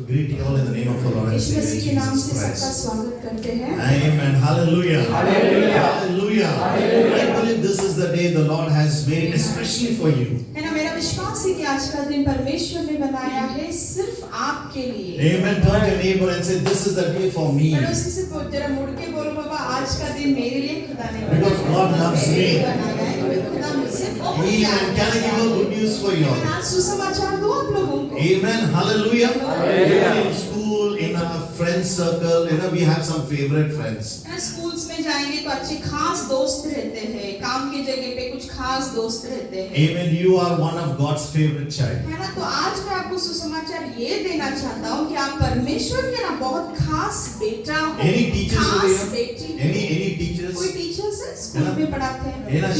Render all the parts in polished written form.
greet you all in the name of our Lord and Yeshu Savior मसीह के नाम से Jesus सबका Christ. स्वागत करते हैं। Amen. Hallelujah. Hallelujah. Hallelujah. I believe this is the day the Lord has made especially for you. है ना, मेरा विश्वास है कि आज का दिन परमेश्वर ने बनाया है सिर्फ आपके लिए। Amen. Turn to your neighbor and say, this is the day for me. पड़ोसी से जरा मुड़ के बोलो, बाबा आज का दिन मेरे लिए खुदा ने बनाया Because God loves me. बनाया है, क्योंकि खुदा मुझसे बहुत Amen. प्यार Can I give a good news for you all? मैं आज सुसमाचार दूं आप लोगों को। Amen. Hallelujah. Hallelujah. In school, in our friend circle, we have some favorite friends. है ना, स्कूल्स में जाएंगे तो अच्छे खास दोस्त रहते हैं, काम की जगह पे कुछ खास दोस्त रहते हैं। Amen. You are one of God's favorite child. है ना, तो आज मैं आपको सुसमाचार ये देना चाहता हूँ कि आप परमेश्वर के ना बहुत खास बेटा हो, Any teachers over खास here? बेटी हो। Any teachers? कोई टीचर्स है स्कूल है ना? में पढ़ाते हैं?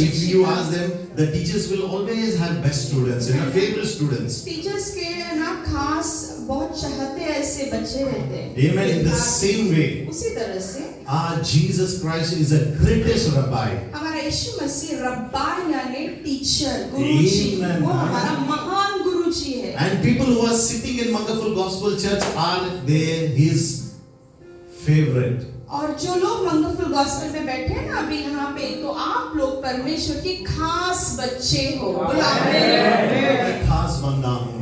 If you ask them, the teachers will always have best students, favorite students. Teachers के ना खास बहुत चाहते ऐसे बच्चे रहते हैं। Amen. In the same way, उसी तरह से our Jesus Christ is the greatest rabbi. हमारा यीशु मसीह रब्बा यानी टीचर, गुरुजी, Amen. वो हमारा महान गुरुजी है। And people who are sitting in Mangaful Gospel Church are they his favorite. और जो लोग मंगलफुल गॉस्पेल में बैठे हैं ना अभी यहाँ पे, तो आप लोग परमेश्वर के खास बच्चे हो। बोला मैं खास बंदा हूँ।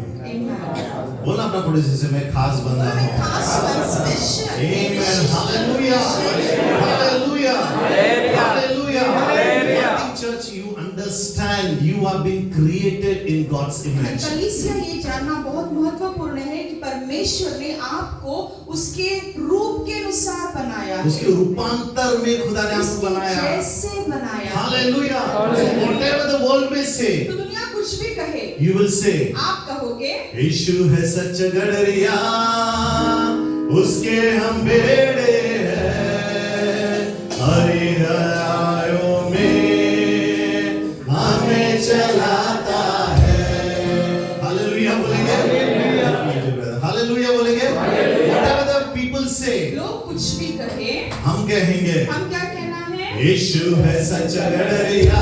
बोला अपना पड़ोसी से, मैं खास बंदा हूँ। खास one special. Amen. Hallelujah. Hallelujah. Hallelujah. Hallelujah. In church, you understand you are being created in God's image. कलीसिया ये जानना बहुत महत्वपूर्ण है कि परमेश्वर ने आपको उसके रूप के अनुसार बनाया है। उसके रूपांतर में खुदा ने आपको बनाया। जैसे बनाया। Hallelujah. So whatever the world may say, तो दुनिया कुछ भी कहे, you will say, आप कहोगे यीशु है सच गडरिया, उसके हम बेड़े हैं, हरियायों में हमें चलाता है। हालेलुया बोलेंगे? हालेलुया बोलेंगे? Whatever the people say, लोग कुछ भी कहे, हम कहेंगे, हम क्या कहना है? यीशु है सच गडरिया,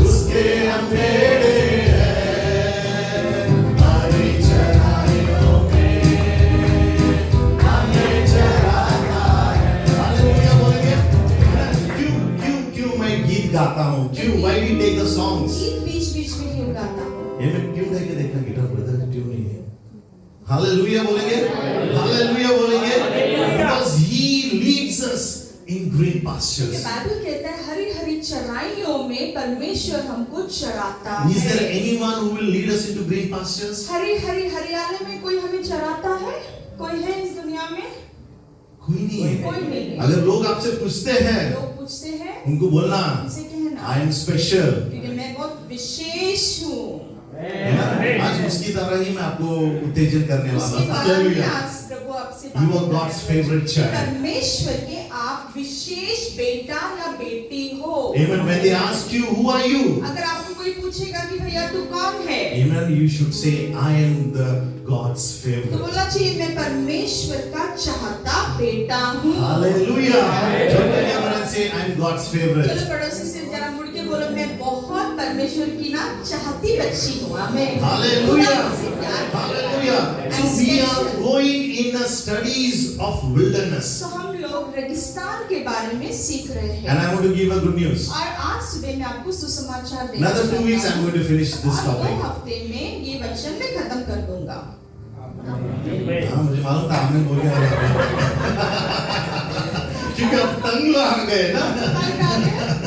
उसके हम बेड़े हैं, हरी चढ़ाइयों में हमें चढ़ाता है। हालेलुया बोलेंगे? क्यों मैं गीत गाता हूँ? क्यों? Why we take the songs? गीत बीच-बीच में क्यों गाता हूँ? ये मैं क्यों देख के देखा गिटार ब्रदर क्यों नहीं है? हालेलुया बोलेंगे? हालेलुया बोलेंगे? Because he leads us in green pastures. Bible कहता है हरी हरी चराइयों में परमेश्वर हमको चराता है। Is there anyone who will lead us into green pastures? Hari Hari हरियाली में कोई हमें चराता है? कोई है इस दुनिया में? कोई नहीं है। कोई नहीं है। अगर लोग आपसे पूछते हैं, लोग पूछते हैं, उनको बोलना, उनसे कहना, I am special. क्योंकि मैं बहुत विशेष हूँ। है ना? आज उसकी तरह ही मैं आपको उत्तेजन करने वाला उसके हूँ। बारे में Hallelujah. आज प्रभु आपसे You are बात God's favorite child. परमेश्वर के आप विशेष बेटा या बेटी हो। Amen. When they ask you, who are you? अगर आपको कोई पूछेगा कि भैया तू कौन है, Amen. You should say, I am the God's तो favorite. बोलना चाहिए मैं परमेश्वर का चाहता बेटा हूँ। Hallelujah. Turn to your neighbor and say, I am God's favorite. चलो पड़ोसी से जरा मुड़ के बोलो, मैं बहुत परमेश्वर की ना चाहती बच्ची हूँ। आमीन। Hallelujah. खुदा मुझसे प्यार करता है। Hallelujah. So we are going in the studies of wilderness. तो हम लोग रेगिस्तान के बारे में सीख रहे हैं। And I want to give a good news. और आज सुबह मैं आपको सुसमाचार देना Another 2 weeks I'm going to finish this और 2 topic. हफ्ते में ये वचन मैं खत्म कर दूंगा। हाँ मुझे मालूम था आपने बोल के क्योंकि आप तंग आ गए ना।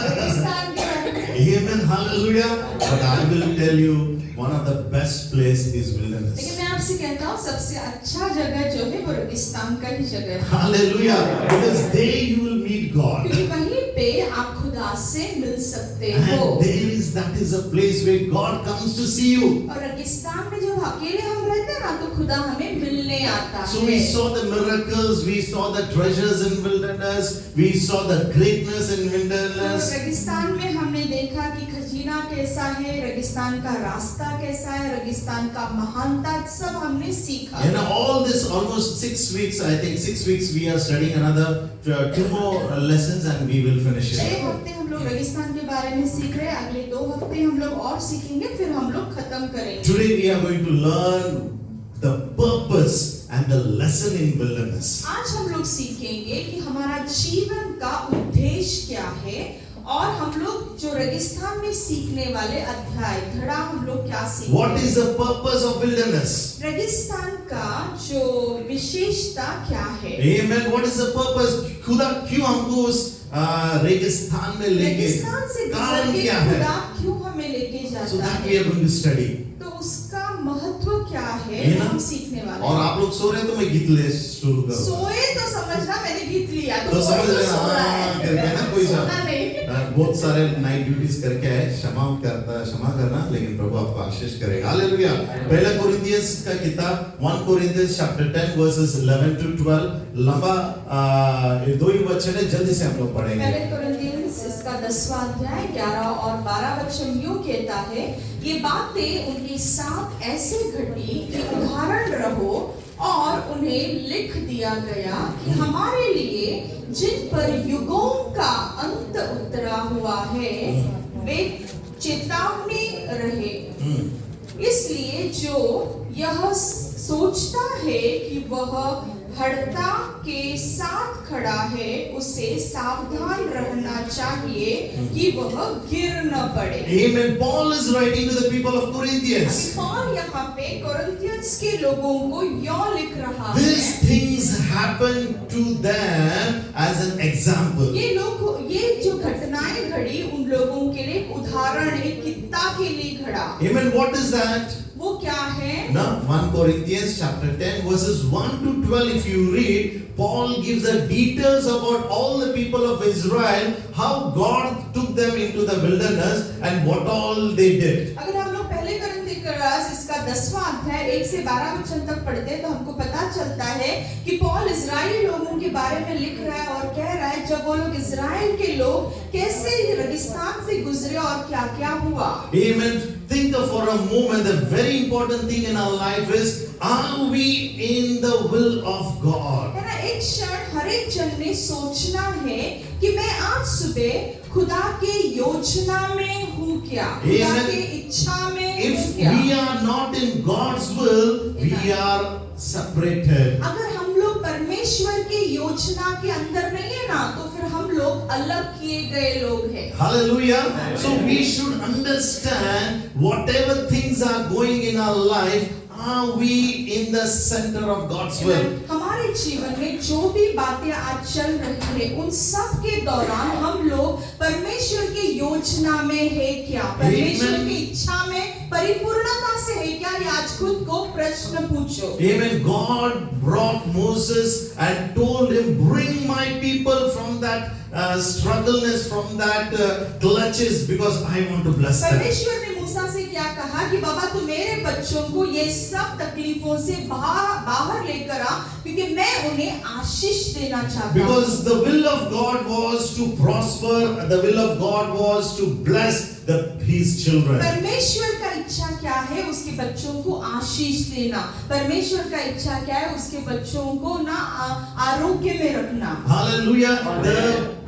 रेगिस्तान के बारे में। Amen. Hallelujah. But I will tell you, one of the best place is wilderness. लेकिन मैं आपसे कहता हूँ सबसे अच्छा जगह जो है वो रेगिस्तान का ही जगह है। Hallelujah. Because there you will meet God. क्योंकि वहीं पे आप खुदा से मिल सकते हो। And that is a place where God comes to see you. और रेगिस्तान में जब अकेले हम रहते हैं ना तो खुदा हमें मिलने आता है। So we saw the miracles, we saw the treasures in wilderness, we saw the greatness in तो wilderness. रेगिस्तान में हमने देखा कि खजीना कैसा है, रेगिस्तान का रास्ता कैसा है, रेगिस्तान का महानता सब हमने सीखा। And all this almost 6 weeks, I think 6 weeks we are studying another 2 more lessons and we will finish 6 it. हफ्ते हम लोग रेगिस्तान के बारे में सीख रहे हैं, अगले 2 हफ्ते हम लोग और सीखेंगे, फिर हम लोग खत्म करेंगे। Today we are going to learn the purpose purpose and the lesson in wilderness. आज हम लोग सीखेंगे कि हमारा जीवन का उद्देश्य क्या है और हम लोग जो रेगिस्तान में सीखने वाले अध्याय धड़ा हम लोग क्या सीखेंगे। What is the purpose of wilderness? रेगिस्तान का जो विशेषता क्या है? Amen. What is the purpose? खुदा क्यों हमको उस रेगिस्तान में लेके, रेगिस्तान से कारण गुजर के क्या है? खुदा क्यों हमें लेके So जाता that we है? are going to study. तो उसका महत्व क्या है ये ना? हम सीखने वाले और हैं। आप लोग सो रहे हैं तो मैं गीत ले शुरू करूँ। सोए तो समझना मैंने गीत लिया तो कोई समझ तो लेना, सो रहा हाँ, है। करके ना कोई सा- सोना नहीं। बहुत सारे नाइट ड्यूटीज करके आए, क्षमा करना, लेकिन प्रभु आपको आशीष करेगा। हालेलुया। पहला कोरिन्थियंस का किताब 1 Corinthians chapter 10 verses 11 to 12 लंबा दो ही वचन है, जल्दी से हम लोग पढ़ेंगे। पहले कोरिन्थियंस इसका 10वां अध्याय 11 और 12 वचन यूं कहता है, ये बातें उनके साथ ऐसे घटी कि उदाहरण रहो और उन्हें लिख दिया गया कि हमारे लिए जिन पर युगों का अंत उतरा हुआ है वे चेतावनी रहे। इसलिए जो यह सोचता है कि वह हड़ता के साथ खड़ा है उसे सावधान रहना चाहिए कि वह गिर न पड़े। Amen. Paul is writing to the people of Corinthians. Paul यहाँ पे कोरिन्थियंस के लोगों को यों लिख रहा है। These things happen to them as an example. ये जो घटनाएं घड़ी उन लोगों के लिए उदाहरण एक कित्ता के लिए घड़ा। Amen. What is that? वो क्या है? Now 1 Corinthians chapter 10 verses 1 to 12 if you read, Paul gives the details about all the people of Israel, how God took them into the wilderness and what all they did. अगर हम लोग पहले कोरिन्थियंस इसका 10वां अध्याय 1 से 12 वचन तक पढ़ते हैं तो हमको पता चलता है कि पौल इजरायली लोगों के बारे में लिख रहा है और कह रहा है जब वो लोग इजराइल के लोग कैसे रेगिस्तान से गुजरे और क्या-क्या हुआ। Amen. Think of for a moment, the very important thing in our life is, are we in the will of God? है ना, एक क्षण हर एक जन ने सोचना है कि मैं आज सुबह खुदा के योजना में हूँ क्या, खुदा Amen. के इच्छा में हूँ If क्या। we are not in God's will, we are separated. अगर हम लोग परमेश्वर के योजना के अंदर नहीं है ना तो फिर हम लोग अलग किए गए लोग हैं। Hallelujah. So we should understand whatever things are going in our life, are we in the center of God's will? हमारे जीवन में जो भी बातें आज चल रही है उन सब के दौरान हम लोग परमेश्वर के योजना में है क्या, परमेश्वर की इच्छा में परिपूर्णता से है क्या, ये आज खुद को प्रश्न पूछो। Amen. God brought Moses and told him, bring my people from that struggleness, from that clutches, because I want to bless them. परमेश्वर ने मूसा से क्या कहा कि बाबा तू मेरे बच्चों को ये सब तकलीफों से बाहर लेकर आ क्योंकि मैं उन्हें आशीष देना चाहता हूँ। Because the will of God was to prosper, the will of God was to bless his children. परमेश्वर का इच्छा क्या है? उसके बच्चों को आशीष देना। परमेश्वर का इच्छा क्या है? उसके बच्चों को ना आरोग्य में रखना। Hallelujah. The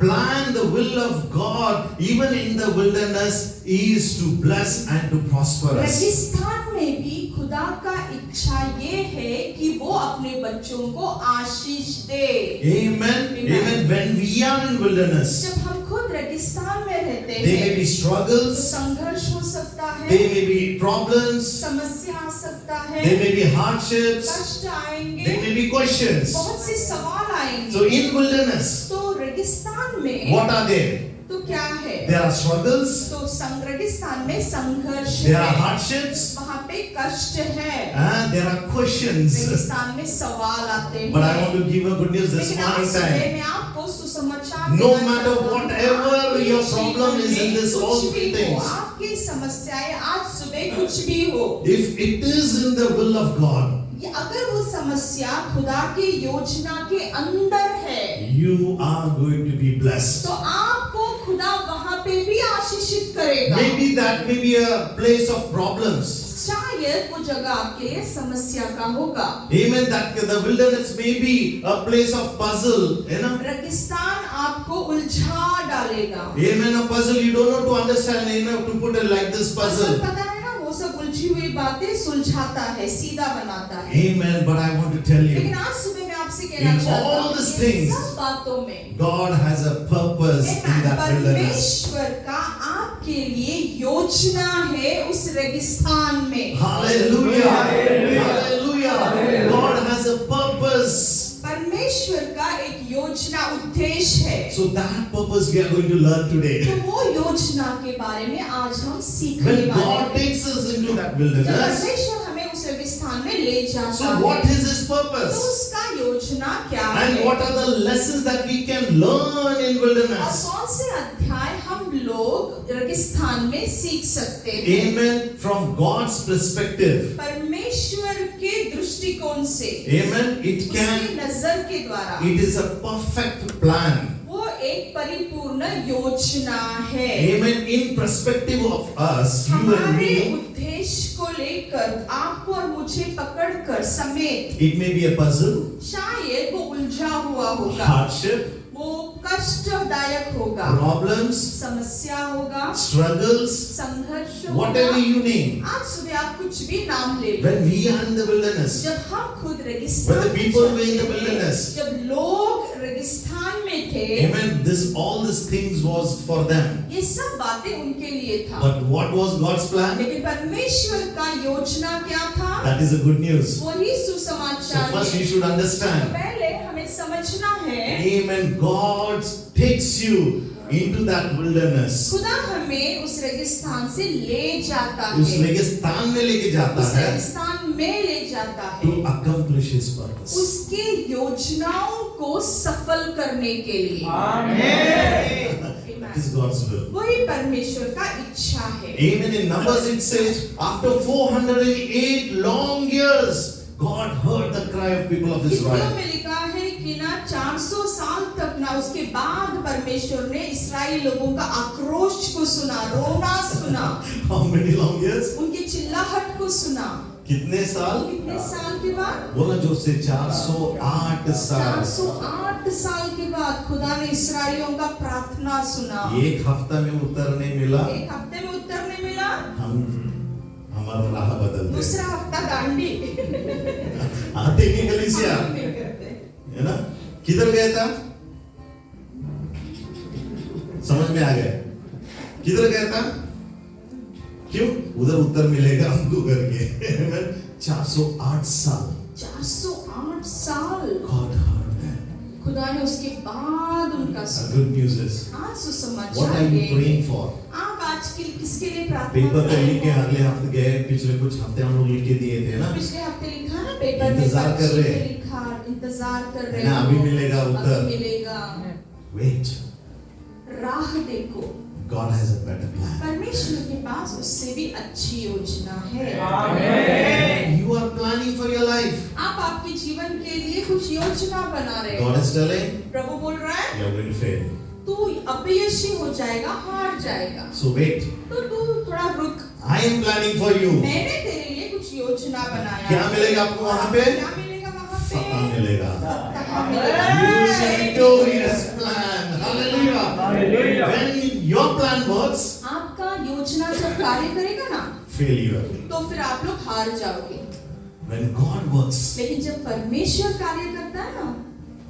plan, the will of God, even in the wilderness, is to bless and to prosper us. रेगिस्तान में भी खुदा का इच्छा ये है कि वो अपने बच्चों को आशीष दे। Amen. Amen. When we are in wilderness, जब हम खुद रेगिस्तान में रहते there may हैं, be तो struggles, संघर्ष हो सकता there है, may be problems, समस्या आ सकता there है, may be hardships, कष्ट आएंगे, there may be questions. बहुत से सवाल आएंगे। So in wilderness, तो रेगिस्तान में what are there? तो क्या है? There are struggles, तो रेगिस्तान में संघर्ष there are है, hardships, वहाँ पे कष्ट है, and there are questions. रेगिस्तान में सवाल आते हैं। But I want to give a good news this लेकिन आज morning सुबह time. मैं आपको सुसमाचार No देना matter चाहता हूँ। whatever आपके your जीवन problem is in में this, कुछ all भी three हो, things. आपकी समस्याएं आज सुबह कुछ भी हो, If it is in the will of God, ये अगर वो समस्या खुदा के योजना के अंदर है, you are going to be blessed. तो आपको खुदा वहाँ पे भी आशीषित करेगा। Maybe that may be a place of problems. शायद वो जगह आपके लिए समस्या का होगा। Amen. That the wilderness may be a place of puzzle. You know? रेगिस्तान आपको उलझा डालेगा। Amen. A puzzle you don't know to understand. You know, to put it like this puzzle puzzle. पता है ना, वो सब उलझी हुई बातें सुलझाता है, सीधा बनाता है। Amen. But I want to tell you, लेकिन आज सुबह मैं आपसे कहना In चाहता all हूँ these कि things, सब बातों में God has a purpose in that wilderness. परमेश्वर का आपके लिए योजना है उस रेगिस्तान में। Hallelujah. Hallelujah. God has a purpose. परमेश्वर का एक योजना, उद्देश्य है। So that purpose we are going to learn today. तो वो योजना के बारे में आज हम सीखने When वाले God हैं। takes us into that जब wilderness, परमेश्वर हमें उस रेगिस्तान में ले जाता so है, what is His तो purpose? उसका योजना क्या है? And what are the lessons that we can learn in और wilderness? कौन से अध्याय हम लोग रेगिस्तान में सीख सकते हैं? Amen. From God's perspective. परमेश्वर के दृष्टिकोण से, Amen. It उसकी can, नजर के द्वारा it is a perfect plan. वो एक परिपूर्ण योजना है। Amen. In perspective of us, you and हमारे me, उद्देश्य को लेकर आपको और मुझे पकड़कर समेत it may be a puzzle, शायद वो उलझा हुआ होगा, hardship, वो कष्टदायक होगा, problems, समस्या होगा, struggles, संघर्ष होगा। whatever you name. आज सुबह आप कुछ भी नाम ले लो। When we are in the wilderness, जब हम खुद रेगिस्तान when the में people were in चलते the थे, wilderness, जब लोग रेगिस्तान में थे, amen, all these things was for them. ये सब बातें उनके लिए था। But what was God's plan? लेकिन परमेश्वर का योजना क्या था? That is the good news. वही So सुसमाचार first है। you should तो understand, पहले हमें समझना है, amen, God takes you into that wilderness. खुदा हमें उस रेगिस्तान से ले जाता उस है, रेगिस्तान में लेके जाता उस है रेगिस्तान में ले जाता to है accomplish His purpose. उसके योजनाओं को सफल करने के लिए। That is God's will. वही परमेश्वर का इच्छा है। Amen. In Numbers it says, after 408 long years, God heard the cry of people of हिब्रियों Israel. में लिखा है कि ना 400 साल तक ना उसके बाद परमेश्वर ने इस्राएली लोगों का आक्रोश को सुना, रोना सुना, How many long years? उनकी चिल्लाहट को सुना। कितने साल? कितने साल के बाद? बोला जोर से 408 साल. 408 साल के बाद खुदा ने इस्राएलियों का प्रार्थना सुना। एक हफ्ता में उत्तर नहीं मिला. एक हफ्ते में उत्तर नहीं मिला, हमारा राह बदल दे. दूसरा हफ्ता डांडी आते की कलीसिया नहीं करते। है ना? किधर गया था? समझ में आ गया? किधर गया था? क्यों? उधर उत्तर मिलेगा हमको करके. 408 साल. 408 साल God heard them. खुदा ने उसके बाद उनका The सुना। good news is, आज what सुसमाचार are you है, praying for? आप आज के किसके लिए प्रार्थना पेपर कर पे रहे लिख के हैं? अगले हफ्ते गए. पिछले कुछ हफ्ते हम लोग लिख के दिए थे ना. पिछले हफ्ते लिखा ना पेपर में, इंतजार कर पर्ची रहे पे हैं। लिखा, इंतजार कर रहे ना, हो, अभी मिलेगा उत्तर। अभी मिलेगा। Wait, राह देखो, God has a better plan. परमेश्वर के पास उससे भी अच्छी योजना है। You are planning for your life. आप आपके जीवन के लिए कुछ योजना बना रहे हो। God is telling, प्रभु बोल रहा है, you are going to fail. तू अपयशी हो जाएगा, हार जाएगा, So wait, तो तू थोड़ा रुक। I am planning for you. मैंने तेरे लिए कुछ योजना बनाया। क्या मिलेगा आपको वहाँ पे? क्या मिलेगा वहाँ पे? फतह मिलेगा. फतह मिलेगा। Use a victorious plan. Hallelujah. Hallelujah. When your plan works, आपका योजना जब कार्य करेगा ना, failure. तो फिर आप लोग हार जाओगे। When God works, लेकिन जब परमेश्वर कार्य करता है ना,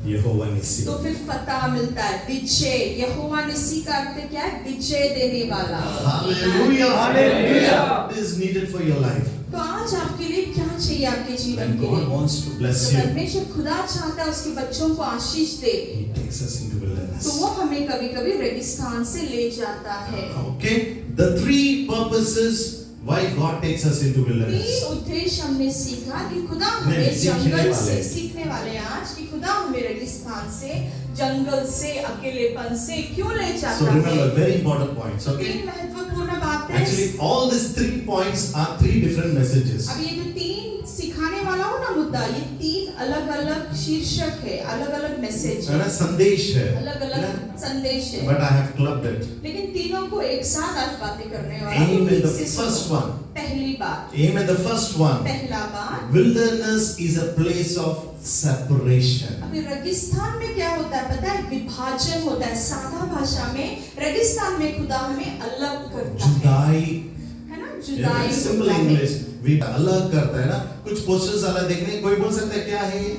यहोवा निस्सी. तो फिर फतह मिलता है, विजय। यहोवा निस्सी का अर्थ क्या है? विजय देने वाला। Hallelujah. Hallelujah. What is needed for your life? तो आज आपके लिए क्या चाहिए आपके जीवन When के God लिए? wants to bless तो you, परमेश्वर खुदा चाहता है उसके बच्चों को आशीष दे, He takes us into तो wilderness. वो हमें कभी-कभी रेगिस्तान से ले जाता है। Okay? The three purposes why God takes us into wilderness. तीन उद्देश्य हमने सीखा कि खुदा नहीं, हमें सीखने जंगल से वाले। सीखने वाले हैं आज कि खुदा हमें रेगिस्तान से, जंगल से, अकेलेपन से क्यों ले So जाता remember, है। very important points. Okay? तीन महत्वपूर्ण बातें। Actually, all these 3 points are 3 different messages. अब ये जो तीन सिखाने वाला हो ना मुद्दा, ये तीन अलग-अलग शीर्षक है, अलग-अलग मैसेज है है, ना, संदेश है. अलग-अलग संदेश है। But I have clubbed it. लेकिन तीनों को एक साथ आज बातें करने वाला हूं। Amen. ठीक The से first सुनो। one. पहली बात, Amen. The first one. पहला बात, Wilderness is a place of separation. अभी रेगिस्तान में क्या होता है पता है? विभाजन होता है। सादा भाषा में रेगिस्तान में खुदा हमें अलग करता है जुदाई. ना? Yeah, जुदाई simple होता है। English. भी अलग करता है ना, कुछ पोस्टर्स अलग देखने, कोई बोल सकता है क्या है ये?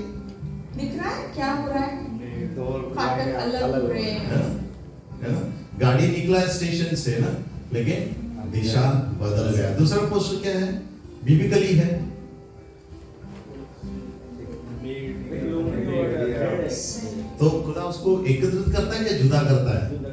दिख रहा है क्या हो रहा है? फाटक अलग हो रहे हैं। है ना? गाड़ी निकला है स्टेशन से ना, लेकिन दिशा बदल गया। दूसरा पोस्टर क्या है? बिब्लिकली है। तो खुदा उसको एकत्रित करता है या जुदा करता है?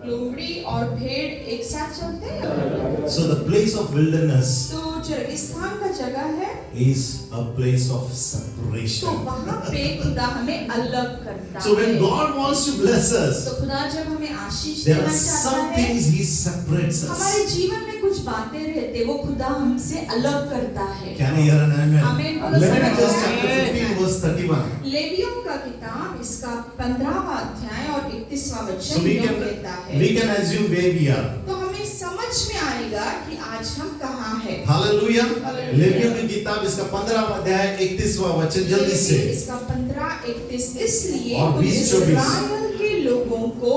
लोमड़ी और भेड़ एक साथ चलते हैं। So the place of wilderness तो जो रेगिस्तान का जगह है, is a place of तो separation. वहाँ पे खुदा हमें अलग करता So when है। God wants to bless us, तो खुदा जब हमें आशीष there देना are चाहता some है, things He separates हमारे us. जीवन में कुछ बातें रहते, वो खुदा हमसे अलग करता है। Can you hear an amen? आमीन बोलो, Leviticus समझ chapter रहे हैं? 15 verse 31. लेवियों का किताब इसका 15वां अध्याय और 31वां So वचन यूं कहता है। we can assume where we are. तो हमें समझ में आएगा कि आज हम कहाँ हैं। हालेलुया। Hallelujah. लेवियों की किताब इसका 15वां अध्याय 31वां वचन जल्दी से। इसका 15-31 इसलिए और तुम 20-24 इस्राएल के लोगों को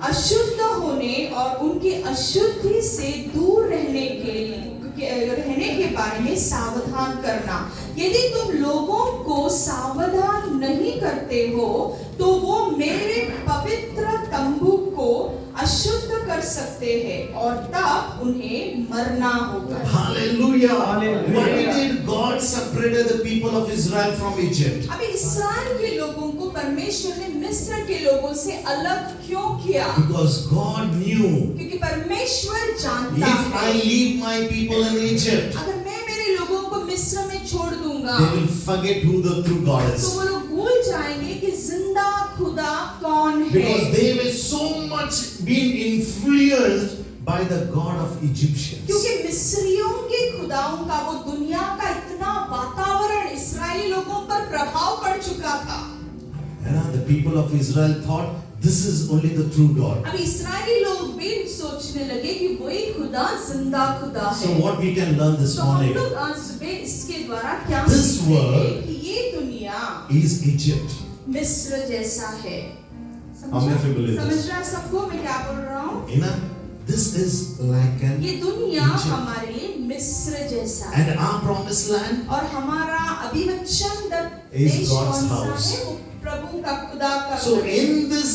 अशुद्ध होने और उनकी अशुद्धि से दूर रहने के बारे में सावधान करना। यदि तुम लोगों को सावधान नहीं करते हो तो वो मेरे पवित्र तंबू को अशुद्ध कर सकते हैं और तब उन्हें मरना होगा। Hallelujah. Hallelujah. Why did God separate the people of Israel from Egypt? अभी इस्राएल के लोगों को परमेश्वर ने मिस्र के लोगों से अलग क्यों किया? Because God knew क्योंकि परमेश्वर जानता if I है leave my people in Egypt, अगर मैं मेरे लोगों को मिस्र में छोड़ दूंगा they will forget who the true God तो is. वो लोग भूल जाएंगे कि जिंदा खुदा कौन है। Because they were so much being influenced by the God of Egyptians. क्योंकि मिस्रियों के खुदाओं का वो दुनिया का इतना वातावरण इस्राएली लोगों पर प्रभाव पड़ चुका था। And the people of Israel thought this is only the true God. अब इस्राएली लोग भी सोचने लगे कि वही खुदा जिंदा खुदा So है। what we can learn this तो हम morning लोग आज सुबह इसके द्वारा क्या This सीखते हैं world कि ये दुनिया is Egypt. मिस्र जैसा है। How many of you believe समझ this? रहा है सबको मैं क्या बोल रहा हूँ? You know, this is like an ये दुनिया Egypt. हमारे लिए मिस्र जैसा है And our promised land और हमारा अभिवचन is देश God's कौन सा house. है? वो प्रभु का खुदा का So घर है। in this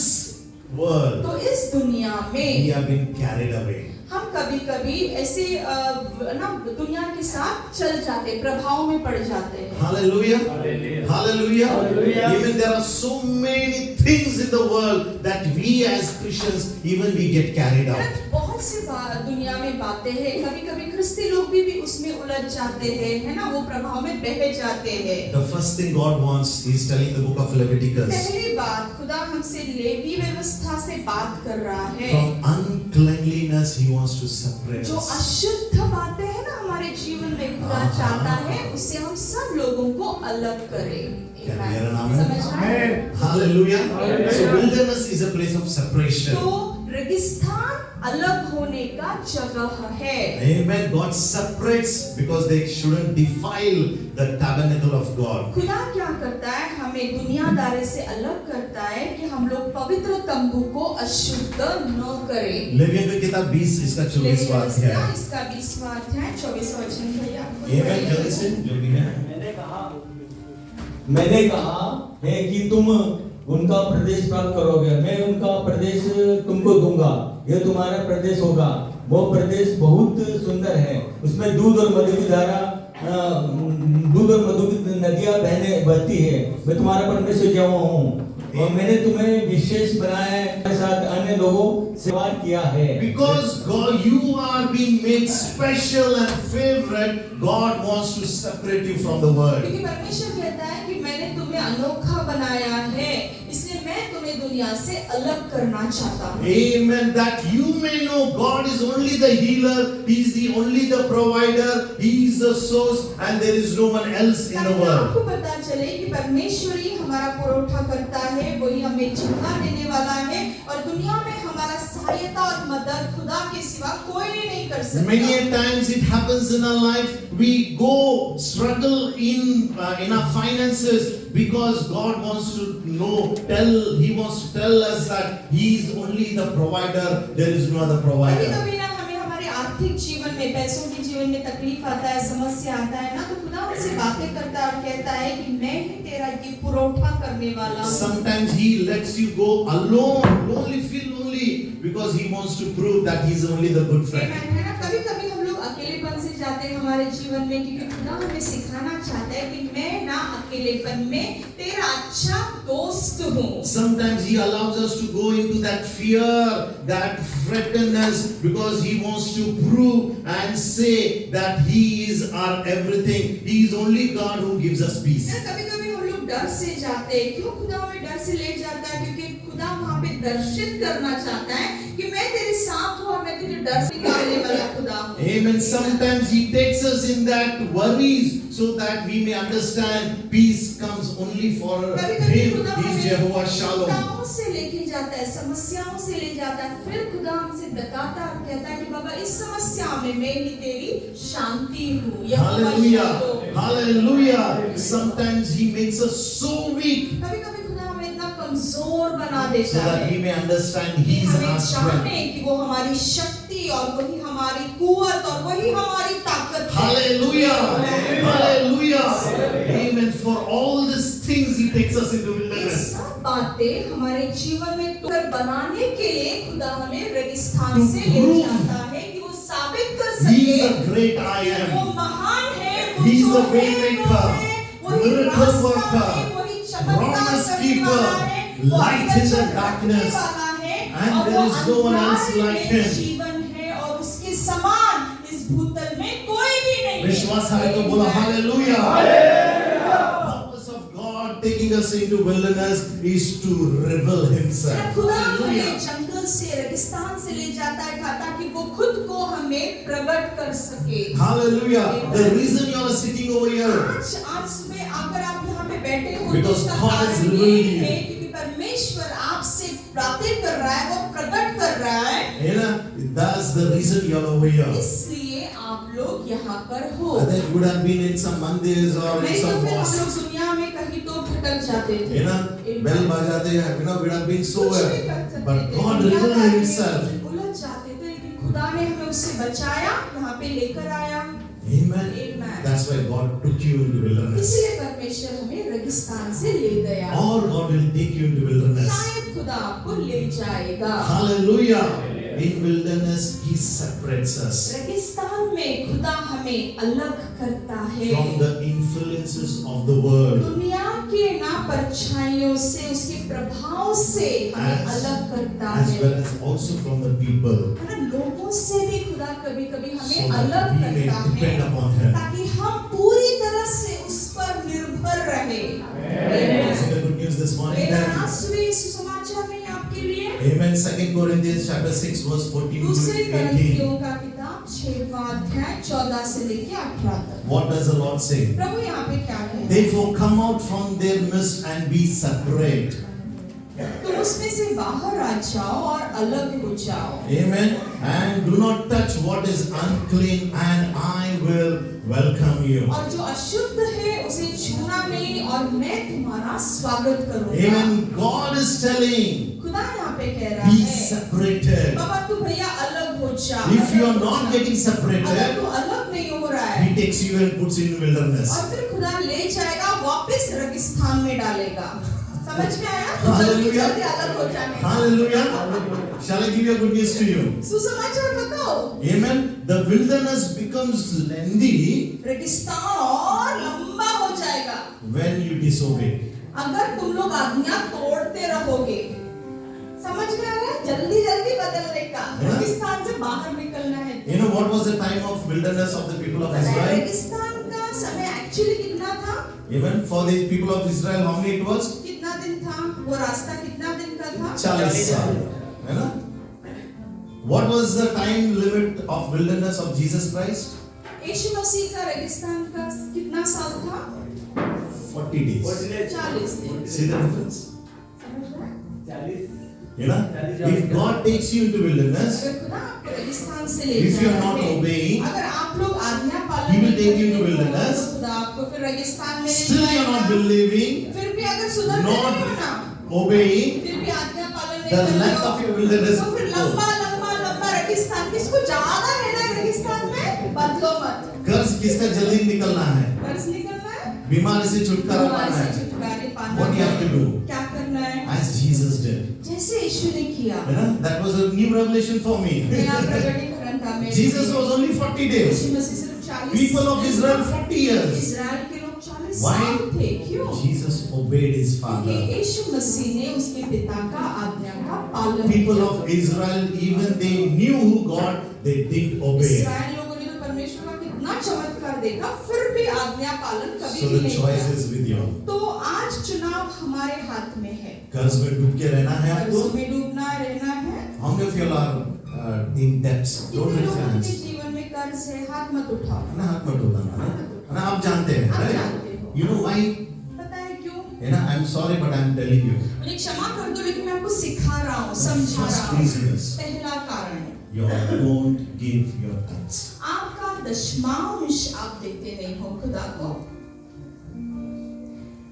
world, तो इस दुनिया we में have been carried away. हम कभी-कभी ऐसे ना दुनिया के साथ चल जाते, प्रभाव में पड़ जाते हैं। Hallelujah. Hallelujah. Hallelujah. Hallelujah. Even there are so many things in the world that we as Christians, even we get carried out. बहुत सी दुनिया में बातें हैं, कभी-कभी क्रिस्ती लोग भी उसमें उलझ जाते हैं, है ना? वो प्रभाव में बह जाते हैं। The first thing God wants, He's telling the book of Leviticus, पहली बात खुदा हमसे लेवी व्यवस्था से बात कर रहा है। from uncleanliness He wants to separate जो us. अशुद्ध बातें हैं ना हमारे जीवन में खुदा चाहता है उससे हम सब लोगों को अलग करें। Can we hear an amen? समझ रहे हैं? Hallelujah. Hallelujah. So wilderness is a place of separation. तो रेगिस्तान अलग होने का जगह है। Amen. God separates because they shouldn't defile the tabernacle of God. खुदा क्या करता है? हमें दुनियादारी से अलग करता है कि हम लोग पवित्र तंबू को अशुद्ध न करें। लेवियों की किताब 20 इसका 24वां अध्याय। इसका 20वां अध्याय 24वां वचन भैया। Amen. जल्दी से जो भी है। मैंने कहा है कि तुम उनका प्रदेश प्राप्त करोगे, मैं उनका प्रदेश तुमको दूंगा, यह तुम्हारा प्रदेश होगा। वो प्रदेश बहुत सुंदर है, उसमें दूध और मधु की धारा, दूध और मधु की नदियां बहती है। मैं तुम्हारा परमेश्वर यहोवा हूँ और मैंने तुम्हें विशेष बनाया है, मेरे साथ अन्य लोगों से वार किया है। Because God, you are being made special and favorite, God wants to separate you from the world. क्योंकि परमेश्वर कहता है कि मैंने तुम्हें अनोखा बनाया है, इसलिए मैं तुम्हें दुनिया से अलग करना चाहता हूँ। Amen. That you may know God is only the healer, He is the only the provider, He is the source, and there is no one else in the ताकि world. आपको पता चले कि परमेश्वर ही हमारा पुरोठा करता है, वही हमें जीवन देने वाला है और दुनिया में हमारा सहायता और मदद खुदा के सिवा कोई नहीं कर सकता। Many a times it happens in our life, we go struggle in our finances because God wants to He wants to tell us that He is only the provider, there is no other provider. कभी-कभी ना हमें हमारे आर्थिक जीवन में, पैसों के जीवन में तकलीफ आता है, समस्या आता है ना, तो खुदा उनसे बातें करता है और कहता है कि मैं ही तेरा ये पुरौठा करने वाला हूँ। Sometimes he lets you go alone, lonely, feel lonely, because he wants to prove that he is only the good friend. Amen, है ना? कभी-कभी हम लोग अकेलेपन से जाते हैं हमारे जीवन में, क्योंकि खुदा हमें सिखाना चाहता है कि मैं ना अकेलेपन में तेरा अच्छा दोस्त हूँ। Sometimes he allows us to go into that fear, that fretfulness, because he wants to prove and say that he is our everything. He is only God who gives us peace. कभी-कभी हम लोग डर से जाते हैं। क्यों खुदा हमें डर से ले जाता है? क्योंकि खुदा वहाँ पे दर्शित करना चाहता है कि मैं तेरे साथ हूँ और मैं तुझे डर से निकालने वाला खुदा हूँ। Amen. Sometimes he takes us in that worries so that we may understand peace comes only for कभी-कभी him. खुदा He is हमें Jehovah Shalom. चिंताओं से लेके जाता है, समस्याओं से ले जाता है, फिर खुदा हमसे बताता है और कहता है कि बाबा इस समस्या में मैं ही तेरी शांति हूँ। यहोवा Hallelujah. Shalom. Hallelujah. Sometimes he makes us so weak कभी-कभी खुदा हमें इतना कमजोर बना so देता that है we may understand कि he is हमें our strength. जाने कि वो हमारी शक्ति और वही हमारी कुवत और वही हमारी ताकत है। Hallelujah. Hallelujah. Amen. For all these things he takes us into ये wilderness. सब बातें हमारे जीवन में टुकर बनाने के लिए खुदा हमें रेगिस्तान To से ले prove. जाता है कि वो साबित कर He is सके a great I वो am. महान है, वो He is जो the way है, वो maker, है, वही miracle रास्ता worker, है, वही चमत्कार promise करने keeper, वाला है, वो light in the वचन darkness, रखने वाला है, and और there वो is no one else अंधकार like में him. जीवन है और उसके समान इस भूतल में कोई भी नहीं है। विश्वास है तो बोलो hallelujah. Purpose of God taking us into wilderness is to reveal himself. खुदा हमें Hallelujah. जंगल से, रेगिस्तान से ले जाता है ताकि वो खुद को हमें प्रकट कर सके। Hallelujah. The reason you are sitting over here, आज सुबह अगर आप यहाँ पे बैठे हो Because तो इसका God has कारण revealed ये you. है क्योंकि परमेश्वर आपसे बातें कर रहा है, वो प्रकट कर रहा है, you know, that's the reason you are over here. इसलिए आप लोग यहाँ पर हो। Otherwise you would have been in some mandirs or in नहीं तो some फिर हम mosques. लोग दुनिया में कहीं तो भटक जाते थे। You know, bell bajate, you know, we would have been so कुछ भी कर सकते but थे, God दुनियादारी revealed में himself. उलझ जाते थे, लेकिन खुदा ने हमें उससे बचाया, यहाँ पे लेकर आया। Amen. Amen. That's why God took you into wilderness. इसलिए परमेश्वर हमें रेगिस्तान से ले गया। Or God will take you into wilderness. शायद खुदा आपको ले जाएगा। Hallelujah. In wilderness, He separates us रेगिस्तान में खुदा हमें अलग करता है from the influences of the world. दुनिया के ना परछाइयों से, उसके प्रभाव से हमें अलग करता As है। well as also from the people. है ना, लोगों से भी खुदा कभी-कभी So हमें that अलग we may करता depend है upon Him. ताकि हम पूरी तरह से उस पर निर्भर रहे। Isn't the good news this morning? मेरा Then? आज सुबह सुसमाचार नहीं आपके लिए। Amen. 2 Corinthians chapter 6 verse 14 दूसरे to 18. कुरिन्थियों का किताब 6वां अध्याय 14 से लेके 18 तक। What does the Lord say? प्रभु यहाँ पे क्या कहते हैं? Therefore come out from their midst and be separate. तुम उसमें से बाहर आ जाओ और अलग हो जाओ। Amen. And do not touch what is unclean, and I will welcome you. और जो अशुद्ध है उसे छूना नहीं और मैं तुम्हारा स्वागत करूंगा। Amen. God is telling, खुदा यहाँ पे कह रहा be है, separated. बाबा तू भैया अलग हो जा। If you are अलग हो not जा। getting अगर separated, तू अलग नहीं हो रहा है He takes you and puts you in wilderness. और फिर खुदा ले जाएगा, वापस रेगिस्तान में डालेगा। समझ में आया? तो जल्दी Hallelujah. जल्दी अलग हो जाने का। Hallelujah. Shall I give you a good news to you? सुसमाचार बताओ। Amen. The wilderness becomes lengthy रेगिस्तान और लंबा हो जाएगा when you disobey. अगर तुम लोग आज्ञा तोड़ते रहोगे। समझ में आ रहा है? जल्दी जल्दी बदलने का, हाँ। रेगिस्तान से बाहर निकलना है। You know what was the time of wilderness of the people of Israel? रेगिस्तान का समय एक्चुअली कितना था? Even for the people of Israel, how many it was? कितना दिन था? वो रास्ता कितना दिन का था? 40 साल. है ना? What was the time limit of wilderness of Jesus Christ? यीशु मसीह का रेगिस्तान का कितना साल था? 40 days. 40 दिन। See the difference? समझ रहे हैं? You know, if God takes you into wilderness, अगर खुदा आपको रेगिस्तान से ले if you are जाता not है, obeying, अगर आप लोग आज्ञा पालन He will नहीं take you into करेंगे, wilderness. तो खुदा आपको फिर रेगिस्तान में ले still you are not जाएगा। believing, फिर भी अगर सुधरते नहीं हो ना, not obeying, फिर भी आज्ञा पालन नहीं the करते length हो, of your wilderness. तो फिर लंबा लंबा लंबा रेगिस्तान, किसको ज्यादा रहना है साथ में बदलो मत। कर्ज किसका जल्दी निकलना है? कर्ज निकलना है, बीमारी से छुटकारा बीमारी पाना से है। छुटकारा पाना What you have to do? क्या करना है? As Jesus did. जैसे यीशु ने किया। You know, that was a new revelation for me. नया प्रकटीकरण था मेरे Jesus लिए। was only 40 days. यीशु मसीह सिर्फ 40 People of Israel 40 years. Israel के लोग 40 Why? साल थे। क्यों? Jesus obeyed his क्योंकि father. यीशु मसीह ने उसके पिता का आज्ञा का पालन People किया। of Israel, even they knew who God, they didn't obey. इस्राएल लोगों ने तो परमेश्वर का कितना चमत्कार देखा, फिर भी आज्ञा पालन कभी So भी the नहीं choice किया। is with you. तो आज चुनाव हमारे हाथ में है। कर्ज में डूब के रहना है आपको? कर्ज में डूबना रहना है। How many of you are in debts? Don't कितने raise your लोगों के hands. जीवन में कर्ज है? हाथ मत उठाओ। ना हाथ मत उठाना ना आप जानते हैं आप right? जानते हो। You know why? पता है क्यों? है ना I'm sorry but I'm telling you. मुझे क्षमा कर दो, लेकिन मैं आपको सिखा रहा हूँ, समझा First रहा हूँ। reason is पहला कारण है, you don't give your tithes. आपका दशमांश आप देते नहीं हो खुदा को।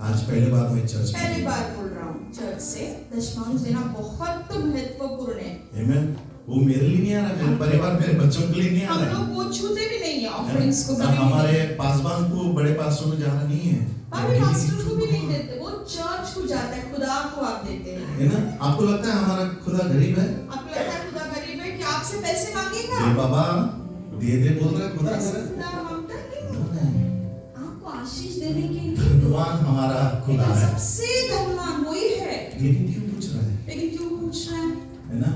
आज पहले बार मैं चर्च में पहली बार बोल रहा हूँ चर्च से, दशमांश देना बहुत महत्वपूर्ण है। Amen. वो मेरे लिए नहीं आ रहा, मेरे परिवार मेरे बच्चों के लिए नहीं आ हम रहा लोग वो छूते भी नहीं है, ऑफरिंग्स को है। कभी भी हमारे नहीं। पासवान को बड़े पास्टर को जाना नहीं है बाबी पास्टर को भी नहीं देते, वो चर्च को जाता है, खुदा को आप देते हैं। है ना आपको लगता है हमारा खुदा गरीब है? आपको लगता है खुदा गरीब है कि आपसे पैसे मांगेगा? ये बाबा दे बोल रहा है खुदा पैसे जरा। खुदा मांगता है नहीं। नहीं। आपको आशीष देने के लिए धनवान हमारा खुदा लेकिन है सबसे धनवान वही है। लेकिन क्यों पूछ रहा है? लेकिन क्यों पूछ रहा है? है ना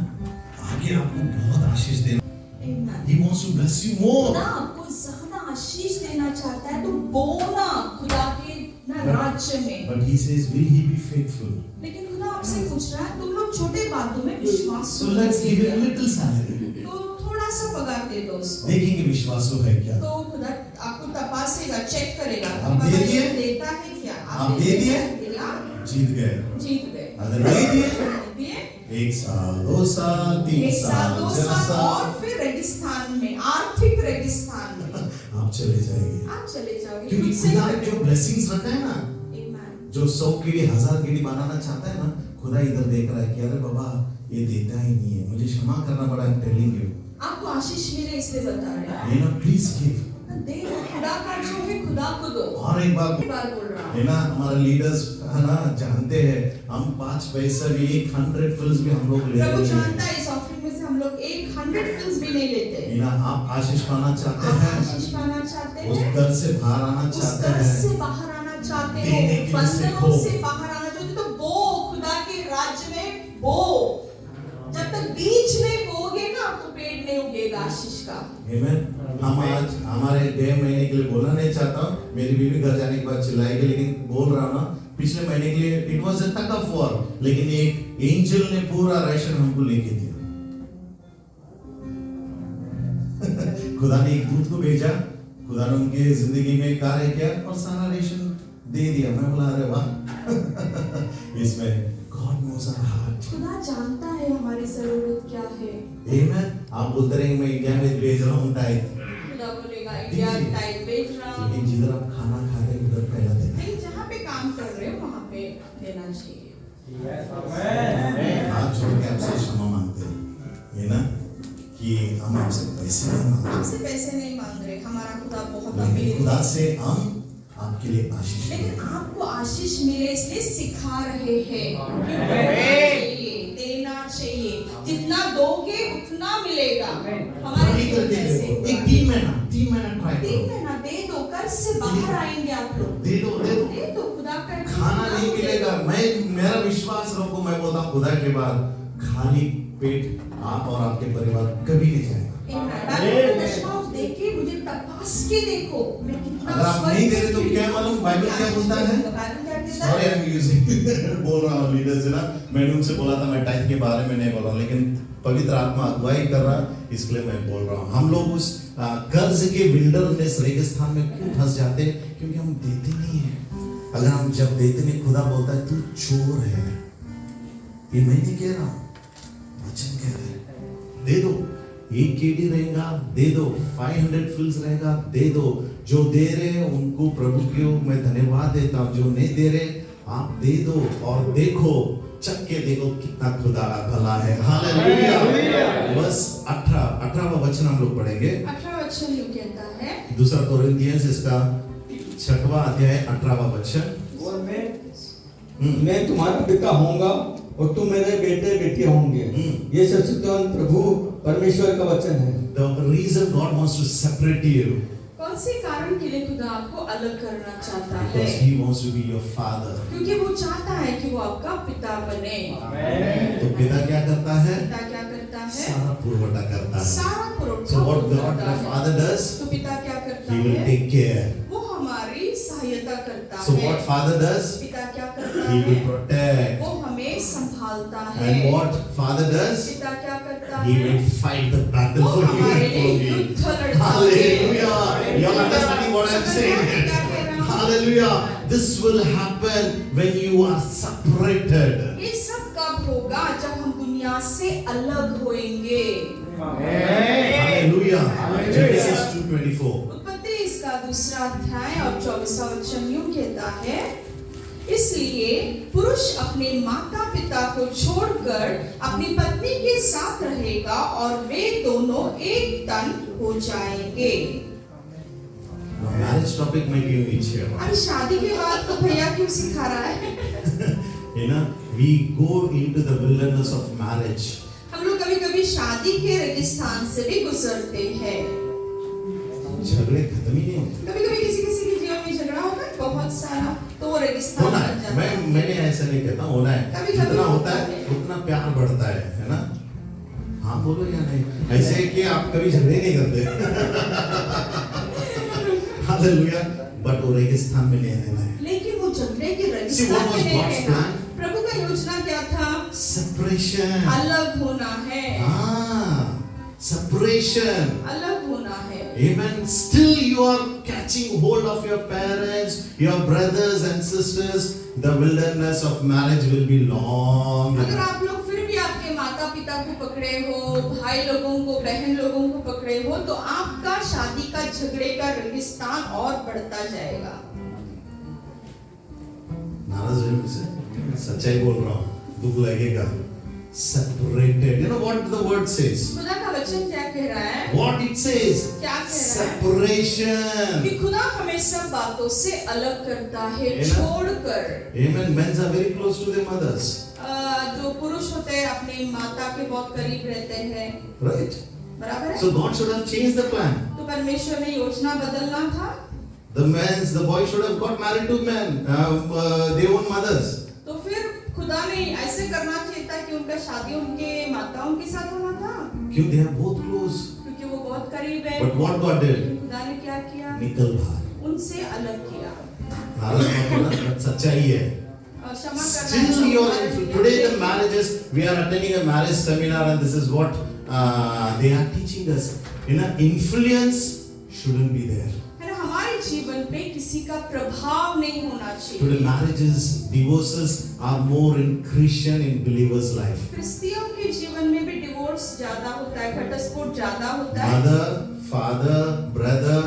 आगे आपको बहुत आशीष देना। Amen। He wants to bless you more. खुदा आपको ज्यादा आशीष देना चाहता है, तो बोना खुदा के ना राज्य में। But he says, will he be faithful? लेकिन खुदा आपसे पूछ रहा है, तुम लोग छोटे बातों में विश्वास So let's give him little salary. तो थोड़ा सा पगार दे दो उसको। देखेंगे विश्वास है क्या? तो खुदा आपको तपासेगा, चेक करेगा आप कि दे बाबा दिए? ये देता है क्या? आप दे दिए? दिया? जीत गए। जीत गए। अगर नहीं दिए दिए? 1 साल 2 साल 3 एक साल, 2 4 साल साल और फिर रेगिस्तान में, आर्थिक रेगिस्तान में आप चले जाएंगे। आप चले जाओगे। क्योंकि खुद से खुदा करके। जो ब्लेसिंग्स रखा है ना, Amen। जो 100 कीड़ी 1000 कीड़ी बनाना चाहता है ना, खुदा इधर देख रहा है कि अरे बाबा ये देता ही नहीं है, मुझे क्षमा करना पड़ा। I'm telling you, आपको आशीष मिले इसलिए बता रहे हैं। ये ना प्लीज गिव। दे दो, खुदा का जो है खुदा को दो। और एक बात एक बार बोल रहा हूँ। है ना, हमारे लीडर्स है ना जानते हैं, हम 5 पैसा भी 100 फिल्स भी हम लोग ले प्रभु रहे जानता हैं। है इस ऑफरिंग में से हम लोग 100 फिल्स भी नहीं लेते। है ना, आप आशीष पाना चाहते आप हैं, आशीष पाना चाहते उस हैं, दर से बाहर आना उस चाहते दर हैं, से बाहर आना चाहते देने के लिए हो, बंधनों सीखो। से बाहर आना चाहते हो, तो बो खुदा के राज्य में बो। जब तक बीच में बोगे ना, तो पेड़ नहीं उगेगा आशीष का। Amen? हम आज हमारे 1.5 महीने के लिए बोलना नहीं चाहता हूँ, मेरी बीवी घर जाने के बाद चिल्लाएगी, लेकिन बोल रहा हूँ ना, पिछले महीने के लिए it was a tug of war, लेकिन एक एंजल ने पूरा राशन हमको लेके दिया। खुदा ने एक दूत को भेजा, खुदा ने उनके जिंदगी में कार्य किया और सारा रेशन दे दिया। मैं बोला अरे वाह, इसमें God knows our heart. खुदा जानता है हमारी जरूरत क्या है। Amen? आप बोलते रहेंगे मैं इंडिया में भेज रहा हूँ टाइप, खुदा बोलेगा इंडिया टाइप भेज रहा हूँ। लेकिन जिधर आप खाना खा रहे हैं उधर पहला देना। लेकिन जहाँ पे काम कर रहे हो वहाँ पे देना चाहिए। हाथ जोड़ के आपसे क्षमा मांगते हैं, है ना, कि हम आपसे पैसे नहीं मांगते, आपसे पैसे नहीं मांग रहे, हमारा खुदा बहुत लेकिन अमीर खुदा है। से हम आपके लिए आशीष लेकिन मांगते हैं। आपको आशीष मिले इसलिए सिखा रहे हैं कि देना चाहिए, जितना दोगे उतना मिलेगा। हमारे ट्राई जीवन करके में से देखो, एक 3 महीना ट्राई 3 करो, महीना दे दो, कर्ज से बाहर आएंगे आप लोग। दे दो दे दो, खुदा का खाना नहीं मिलेगा। मेरा विश्वास रखो, मैं बोलता हूँ खुदा के बाद खाली पेट आप और आपके परिवार कभी नहीं जाएगा। बाइबल का दशमांश देखे, मुझे तपास के देखो मैं कितना अगर आप नहीं दे रहे तो क्या मालूम बाइबल क्या बोलता है? बाइबल क्या कहता सॉरी है? आई एम यूजिंग बोल रहा हूँ लीडर्स ना, मैंने उनसे बोला था मैं टाइप के बारे में नहीं बोल रहा हूँ, लेकिन पवित्र आत्मा अगुवाई कर रहा है, इसलिए मैं बोल रहा हूँ। हम लोग उस कर्ज के विल्डरनेस रेगिस्तान में क्यों फंस जाते हैं? क्योंकि हम देते नहीं है। अगर हम जब देते नहीं, खुदा बोलता है तू चोर है। ये मैं नहीं कह रहा हूँ, वचन कह रहे हैं। दे दो, 1 केडी रहेगा दे दो, 500 फिल्स रहेगा दे दो। जो दे रहे हैं उनको प्रभु को मैं धन्यवाद देता हूँ, जो नहीं दे रहे आप दे दो और देखो, चख के देखो कितना खुदा भला है। हालेलुया। बस 18वां वचन हम लोग पढ़ेंगे। 18वां वचन यूं कहता है, दूसरा कोरिन्थियंस इसका 6वां अध्याय 18वां वचन। और मैं तुम्हारा पिता होऊंगा और तुम मेरे बेटे बेटी होंगे। ये सर्वशक्तिमान प्रभु परमेश्वर का वचन है। The reason God wants to separate you कौन से कारण के लिए खुदा आपको अलग करना चाहता है? because He wants to be your father. क्योंकि वो चाहता है कि वो आपका पिता बने। तो पिता क्या करता है? पिता क्या करता है? सारा पुरवठा करता है। सारा पुरवठा So what वो God करता the है। Father does? तो पिता क्या करता He will है? take care. वो हमारी सहायता करता So है। what Father does? पिता क्या करता He will है? protect. वो हमें संभालता है। And what Father does? पिता क्या करता He है? will fight the battle वो for you हमारे and for लिए me. युद्ध लड़ता है। Hallelujah. You are understanding what I am saying? क्या कह रहा हूं? Hallelujah. This will happen when you are separated. ये सब कब होगा? जब हम दुनिया से अलग होएंगे। Hallelujah. Genesis 2:24. उत्पत्ति इसका दूसरा अध्याय और 24वां वचन यूं कहता है, इसलिए पुरुष अपने माता पिता को छोड़कर अपनी पत्नी के साथ रहेगा और वे दोनों एक तन हो जाएंगे। Now, marriage topic में क्यों नीचे है? अभी शादी के बाद तो भैया क्यों सिखा रहा है? You know, we go into the wilderness of marriage. हम लोग कभी-कभी शादी के रेगिस्तान से भी गुजरते हैं। झगड़े खत्म ही नहीं होते। कभी-कभी किसी के जीवन में झगड़ा होता है बहुत सारा, तो वो रेगिस्तान होना बन है। जाता है। मैंने ऐसा नहीं कहता, होना है। कभी-कभी जितना होता होता है है। उतना प्यार बढ़ता है ना? हाँ बोलो या नहीं? ऐसे है कि आप कभी झगड़े नहीं करते। हालेलुया। बट वो रेगिस्तान में नहीं रहना है। लेकिन वो झगड़े के See, रेगिस्तान what में was नहीं God's रहना। plan? प्रभु का योजना क्या था? Separation. अलग होना है। Separation. अलग होना है। Amen. Still you are catching hold of your parents, your brothers and sisters. The wilderness of marriage will be long. अगर आप लोग फिर भी आपके माता पिता को पकड़े हो, भाई लोगों को, बहन लोगों को पकड़े हो, तो आपका शादी का झगड़े का रेगिस्तान और बढ़ता जाएगा। नाराज है मुझसे? सच्चाई बोल रहा हूँ, दुख लगेगा। Separated. You know what the word says? खुदा का वचन क्या कह रहा है? What it says? क्या कह रहा है? Separation. कि खुदा हमें सब बातों से अलग करता है, Amen. छोड़कर। Amen. Men are very close to their mothers. जो पुरुष होते हैं अपनी माता के बहुत करीब रहते हैं, Right? बराबर है? So God should have changed the plan. तो परमेश्वर ने योजना बदलना था। The boy should have got married to men, their own mothers. तो फिर खुदा ने ऐसे करना चाहिए था कि उनका शादी उनके माताओं के साथ होना था, क्यों? They are both close. क्योंकि वो बहुत करीब है। But what God did? लेकिन खुदा ने क्या किया? निकल बाहर। उनसे अलग किया। नाराज मत होना, but सच्चाई है। क्षमा करना Still है, you are, क्षमा करना today है। the marriages, we are attending a marriage seminar and this is what they are teaching us. You know, influence shouldn't be there. है ना, हमारे जीवन पे किसी का प्रभाव नहीं होना Today चाहिए। marriages, divorces are more in Christian, in believers' life. क्रिस्तियों के जीवन में भी डिवोर्स ज्यादा होता है, घटस्फोट ज्यादा होता है। Mother, father, brother,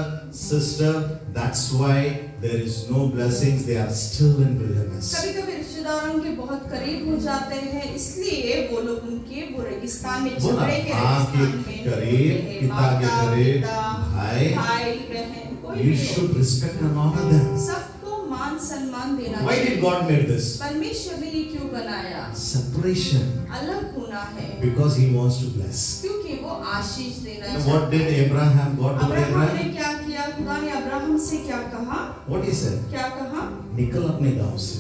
sister, that's why there is no blessings, they are still in wilderness. कभी-कभी रिश्तेदार उनके बहुत करीब हो जाते हैं, इसलिए वो लोग उनके वो रेगिस्तान में, वो ना, झगड़े के माँ के रेगिस्तान में करीब, होते हैं। पिता के माता, करीब, पिता, भाई, भाई बहन, कोई You भी हो, should respect and honor them. सबको मान सम्मान देना Why did चाहिए। God make this? परमेश्वर ने ये क्यों बनाया? Separation. अलग होना है, Because He wants to bless. क्योंकि वो आशीष देना And what चाहता did है। Abraham, God told अब्राहम ने Abraham? क्या किया? खुदा ने अब्राहम से क्या कहा? What he said? क्या कहा? निकल अपने गांव से.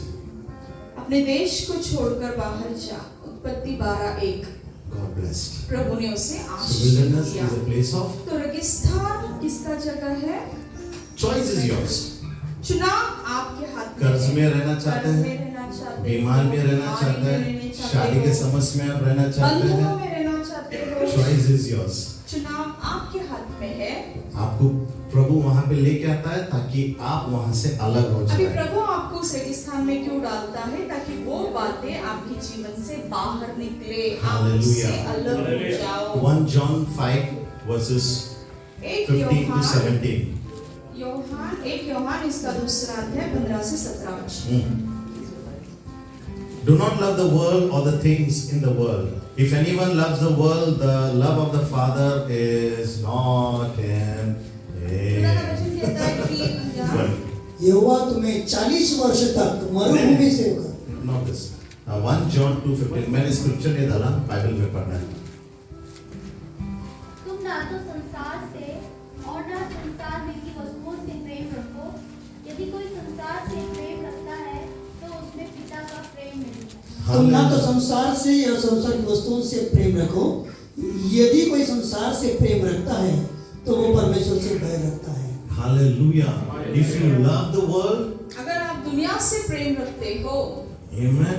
अपने देश को छोड़कर बाहर जा। उत्पत्ति 12:1। God blessed. प्रभु ने उसे So आशीष wilderness दिया। is a place of तो रेगिस्तान किसका जगह है? choice is yours. चुनाव आपके हाथ में कर्ज है। में रहना चाहते कर्ज हैं, में रहना चाहते हो, बीमार में रहना बीमारी चाहते में हैं, रहना चाहते शादी के हो, समस्या में आप रहना चाहते बंधुओं हैं. में रहना चाहते हो। Choice is yours. चुनाव आपके हाथ में है। आपको प्रभु वहां पे लेके आता है ताकि आप वहां से अलग हो अभी जाए. प्रभु आपको उस रेगिस्तान में क्यों डालता है? ताकि वो बातें आपके जीवन से बाहर निकले, आप Hallelujah. उससे अलग हो जाओ। 1 John 5 verses 1 15 to 17. योहान इसका दूसरा अध्याय 15 से 17 वचन। Do not love the world or the things in the world. If anyone loves the world, the love of the Father is not in खुदा का him. वचन कहता है कि यहोवा तुम्हें 40 वर्ष तक मरुभूमि से होकर Not this. 1 John 2:15. मैंने स्क्रिप्चर नहीं डाला, बाइबल में पढ़ना है. तुम ना तो संसार से और ना संसार में की वस्तुओं से प्रेम रखो। यदि कोई संसार से प्रेम रखता है तो उसमें पिता का प्रेम नहीं है। तुम ना तो संसार से या संसार की वस्तुओं से प्रेम रखो। यदि कोई संसार से प्रेम रखता है तो वो परमेश्वर से बैर रखता है। Hallelujah. If you love the world, अगर आप दुनिया से प्रेम रखते हो amen,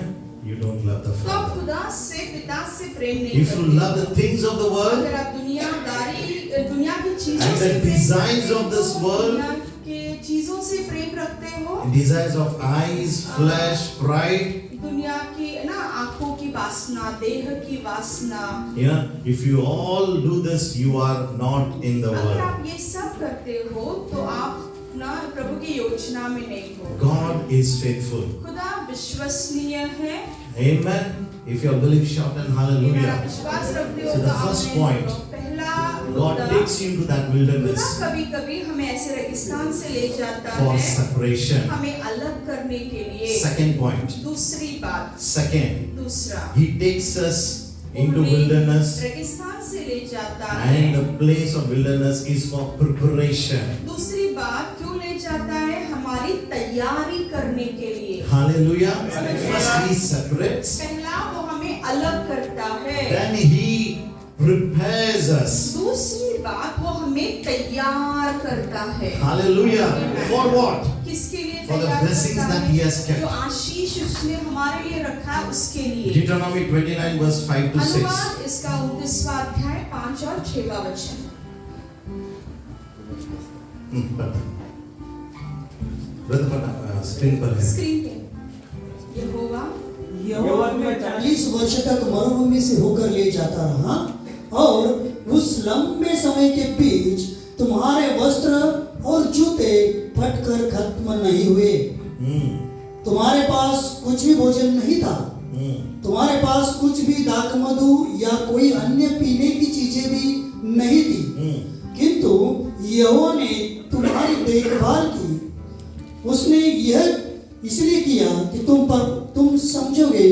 you don't love the तो आप Father. खुदा से पिता से प्रेम नहीं If you करते। love the things of the world, अगर आप दुनिया की चीजों And से the प्रेम desires करते of this हो, world, दुनिया के चीजों से प्रेम रखते हो, desires of eyes, flesh, pride, दुनिया की ना आंखों की वासना, देह की वासना, yeah, if you all do this, you are not in the अगर world. आप ये सब करते हो तो आप ना प्रभु की योजना में नहीं हो। God is faithful. खुदा विश्वसनीय है। Amen. If you believe, shout and अगर आप hallelujah. विश्वास रखते हो So the तो first आमीन point, बोलो। पहला God मुद्दा, takes you into that खुदा wilderness कभी-कभी हमें ऐसे रेगिस्तान से ले जाता for है, separation. हमें अलग करने के लिए। Second point. दूसरी बात, Second, दूसरा, He takes us into हमें wilderness, रेगिस्तान से ले जाता and है। the place of wilderness is for preparation. दूसरी बात, क्यों ले जाता है? हमारी तैयारी करने के लिए। Hallelujah. First, He separates. पहला वो हमें अलग करता है। Then He prepares us. दूसरी बात, वो हमें तैयार करता है। Hallelujah. For what? किसके लिए For the तैयार blessings करता that है? He has kept. जो आशीष उसने हमारे लिए रखा है उसके लिए। Deuteronomy 29 verse 5 to 6. अनुवाद इसका 29वां अध्याय 5 और 6वां वचन। स्क्रीन पर है. स्क्रीन पे यहोवा यहोवा तुम्हें 40 वर्ष तक मरुभूमि से होकर ले जाता रहा और उस लंबे समय के बीच तुम्हारे वस्त्र और जूते फटकर खत्म नहीं हुए। तुम्हारे पास कुछ भी भोजन नहीं था, तुम्हारे पास कुछ भी दाखमधु या कोई अन्य पीने की चीजें भी नहीं थी, किंतु यहोवा ने तुम्हारी देखभाल की। उसने यह इसलिए किया कि तुम समझोगे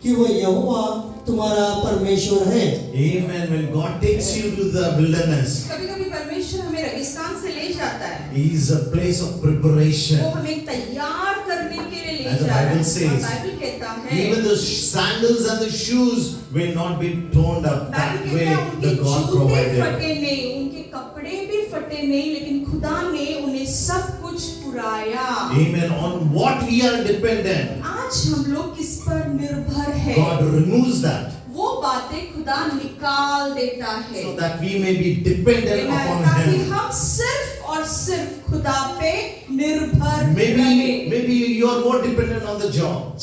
कि वह यहोवा तुम्हारा परमेश्वर है। Amen. When God takes you to the wilderness, कभी-कभी परमेश्वर हमें रेगिस्तान से ले जाता है। He is a place of preparation. वो हमें तैयार करने के लिए ले As the जा रहा है। Bible says, बाइबल कहता है, Even the sandals and the shoes will not be torn up that Bible way कहता है उनके the God जूते provided. फटे नहीं, उनके कपड़े भी फटे नहीं, लेकिन खुदा ने उन्हें सब कुछ पुराया। Amen. On what we are dependent, आज हम लोग किस पर निर्भर है? God removes that वो बातें खुदा निकाल देता है, so that we may be dependent upon ताकि Him. हम सिर्फ और सिर्फ खुदा पे निर्भर रहे। Maybe you are more dependent on the job.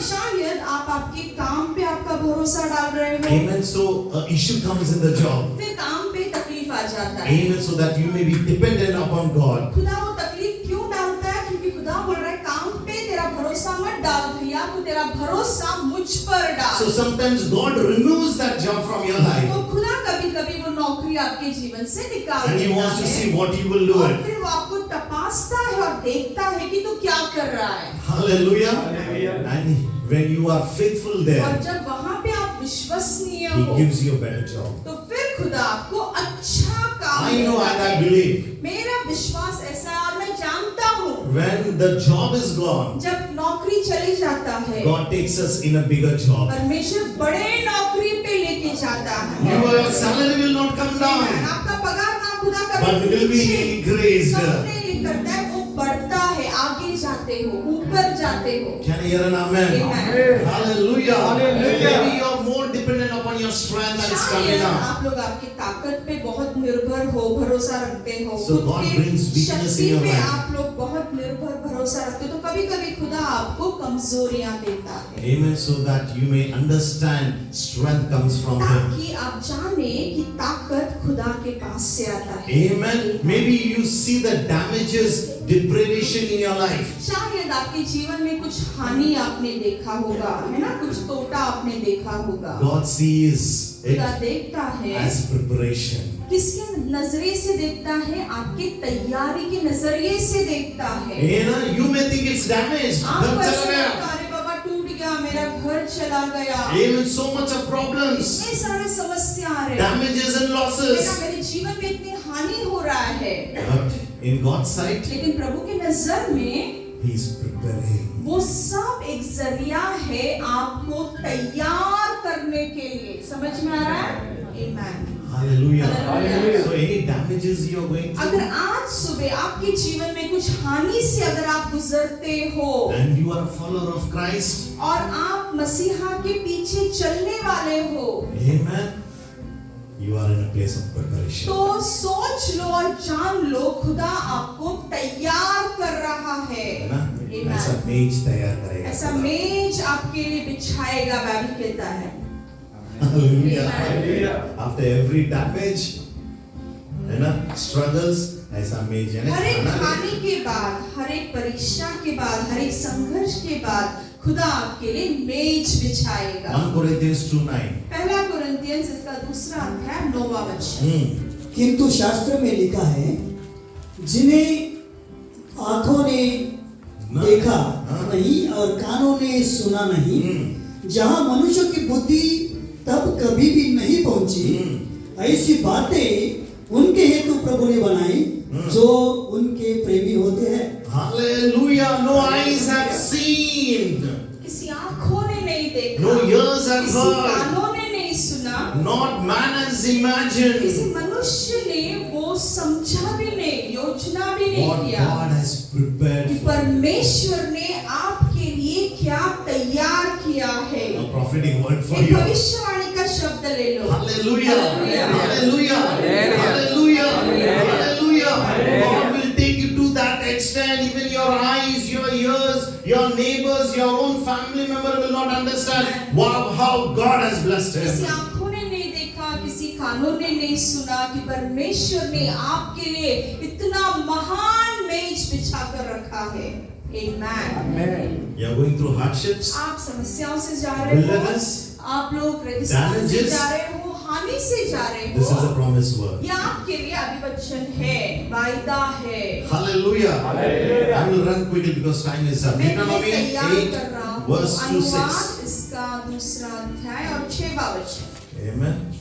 शायद आप आपके काम पे आपका भरोसा डाल रहे हो, Amen. So issue comes in the job. फिर काम पे तकलीफ आ जाता है। Amen. So that you may be dependent upon God. खुदा वो तकलीफ क्यों डालता है? क्योंकि खुदा बोल रहा है काम पे तेरा भरोसा मत डाल भैया, तू तेरा भरोसा मुझ पर डाल। So sometimes God removes that job from your life तो खुदा कभी-कभी वो नौकरी आपके जीवन से निकाल and He देता wants to है। see what you will do और it. फिर वो आपको तपासता है और देखता है कि तू क्या कर रहा है। Hallelujah. Hallelujah. And when you are faithful और there, जब वहां पे आप विश्वसनीय He हो, gives you a better job. तो फिर खुदा आपको अच्छा काम I know देता and I है। believe मेरा विश्वास ऐसा है और मैं जानता हूँ when the job is gone, जब नौकरी चली जाता है, God takes us in a bigger job. परमेश्वर बड़े नौकरी पे लेके जाता है। Your salary will not come down, आपका पगार ना खुदा but कभी will be increased. नहीं करता है, वो बढ़ता है, आगे जाते हो, ऊपर जाते हो। Can I hear an amen? Amen. Hallelujah. Hallelujah. Maybe you are more dependent upon your strength and शायद stamina. आप लोग आपकी ताकत पे बहुत निर्भर हो, भरोसा रखते हो, So खुद God के brings weakness in शक्ति your पे life. आप लोग बहुत निर्भर भरोसा रखते हो, तो कभी-कभी खुदा आपको कमजोरियां देता है, Amen. So that you may understand strength comes from Him. ताकि आप जाने कि ताकत खुदा के पास से आता है। Amen. Maybe you see the damages, deprivation in your life. शायद आपके जीवन में कुछ हानि आपने देखा होगा, है ना, कुछ तोटा आपने देखा होगा। God sees it खुदा देखता है, as preparation. किसके नजरिए से देखता है? आपके तैयारी के नजरिए से देखता है। You may think it's damaged. आप घर ऐसे चला गया. लगता है, अरे बाबा टूट गया, मेरा घर चला गया, Amen. So much of problems, इतने सारे समस्या आ रहे, damages and losses. मेरे जीवन में इतनी हानि हो रहा है, But in God's sight, लेकिन प्रभु के नजर में He is preparing. वो सब एक जरिया है आपको तैयार करने के लिए। समझ में आ रहा है? Amen. Hallelujah. Hallelujah. So any damages you are going अगर through, आज सुबह आपके जीवन में कुछ हानि से अगर आप गुजरते हो and you are a follower of Christ, और आप मसीहा के पीछे चलने वाले हो, Amen. You are in a place of preparation. तो सोच लो और जान लो खुदा आपको तैयार कर रहा है। है ना? Amen. ऐसा मेज तैयार करेगा. ऐसा मेज आपके लिए बिछाएगा, बाइबल कहता है। Hallelujah. Amen. After every damage, है ना, struggles, ऐसा मेज है ना, हर एक खाना दे. हानि के बाद, हर एक परीक्षा के बाद, हर एक संघर्ष के बाद खुदा आपके लिए मेज बिछाएगा। 1 Corinthians 2:9. पहला कुरिन्थियंस इसका दूसरा अध्याय 9वां वचन। किंतु शास्त्र में लिखा है, जिन्हें आंखों ने देखा नहीं और कानों ने सुना नहीं, जहां मनुष्य की बुद्धि तब कभी भी नहीं पहुंची, ऐसी बातें उनके हेतु प्रभु ने बनाई जो उनके प्रेमी होते हैं। Hallelujah. No eyes have seen, किसी आंखों ने नहीं देखा, no ears have किसी heard, कानों ने नहीं सुना, not man has किसी imagined मनुष्य ने वो समझा भी नहीं, योजना भी नहीं what किया God has prepared कि for you. परमेश्वर ने आपके लिए क्या तैयार किया है। A prophetic word for एक you. भविष्यवाणी का शब्द ले लो। Hallelujah. Hallelujah. Hallelujah. Hallelujah. Hallelujah. Hallelujah. God will take you to that extent. Even your eyes, your ears, your neighbors, your own family member will not understand wow, how God has blessed किसी him. आंखों ने नहीं देखा, किसी कानों ने नहीं सुना कि परमेश्वर ने आपके लिए इतना महान मेज बिछा कर रखा है। Amen. You are going through hardships, आप समस्याओं से जा रहे हो, wilderness. आप लोग रेगिस्तान से Damages. जा रहे हो, हानि से जा रहे This is a हो, promised word. ये आपके लिए अभिवचन है, वायदा है। Hallelujah. Hallelujah. I will run quickly because time is up. मैं Deuteronomy तैयार 8 कर रहा हूँ, verse 2 6. अनुवाद इसका दूसरा अध्याय और 6वां वचन। Amen.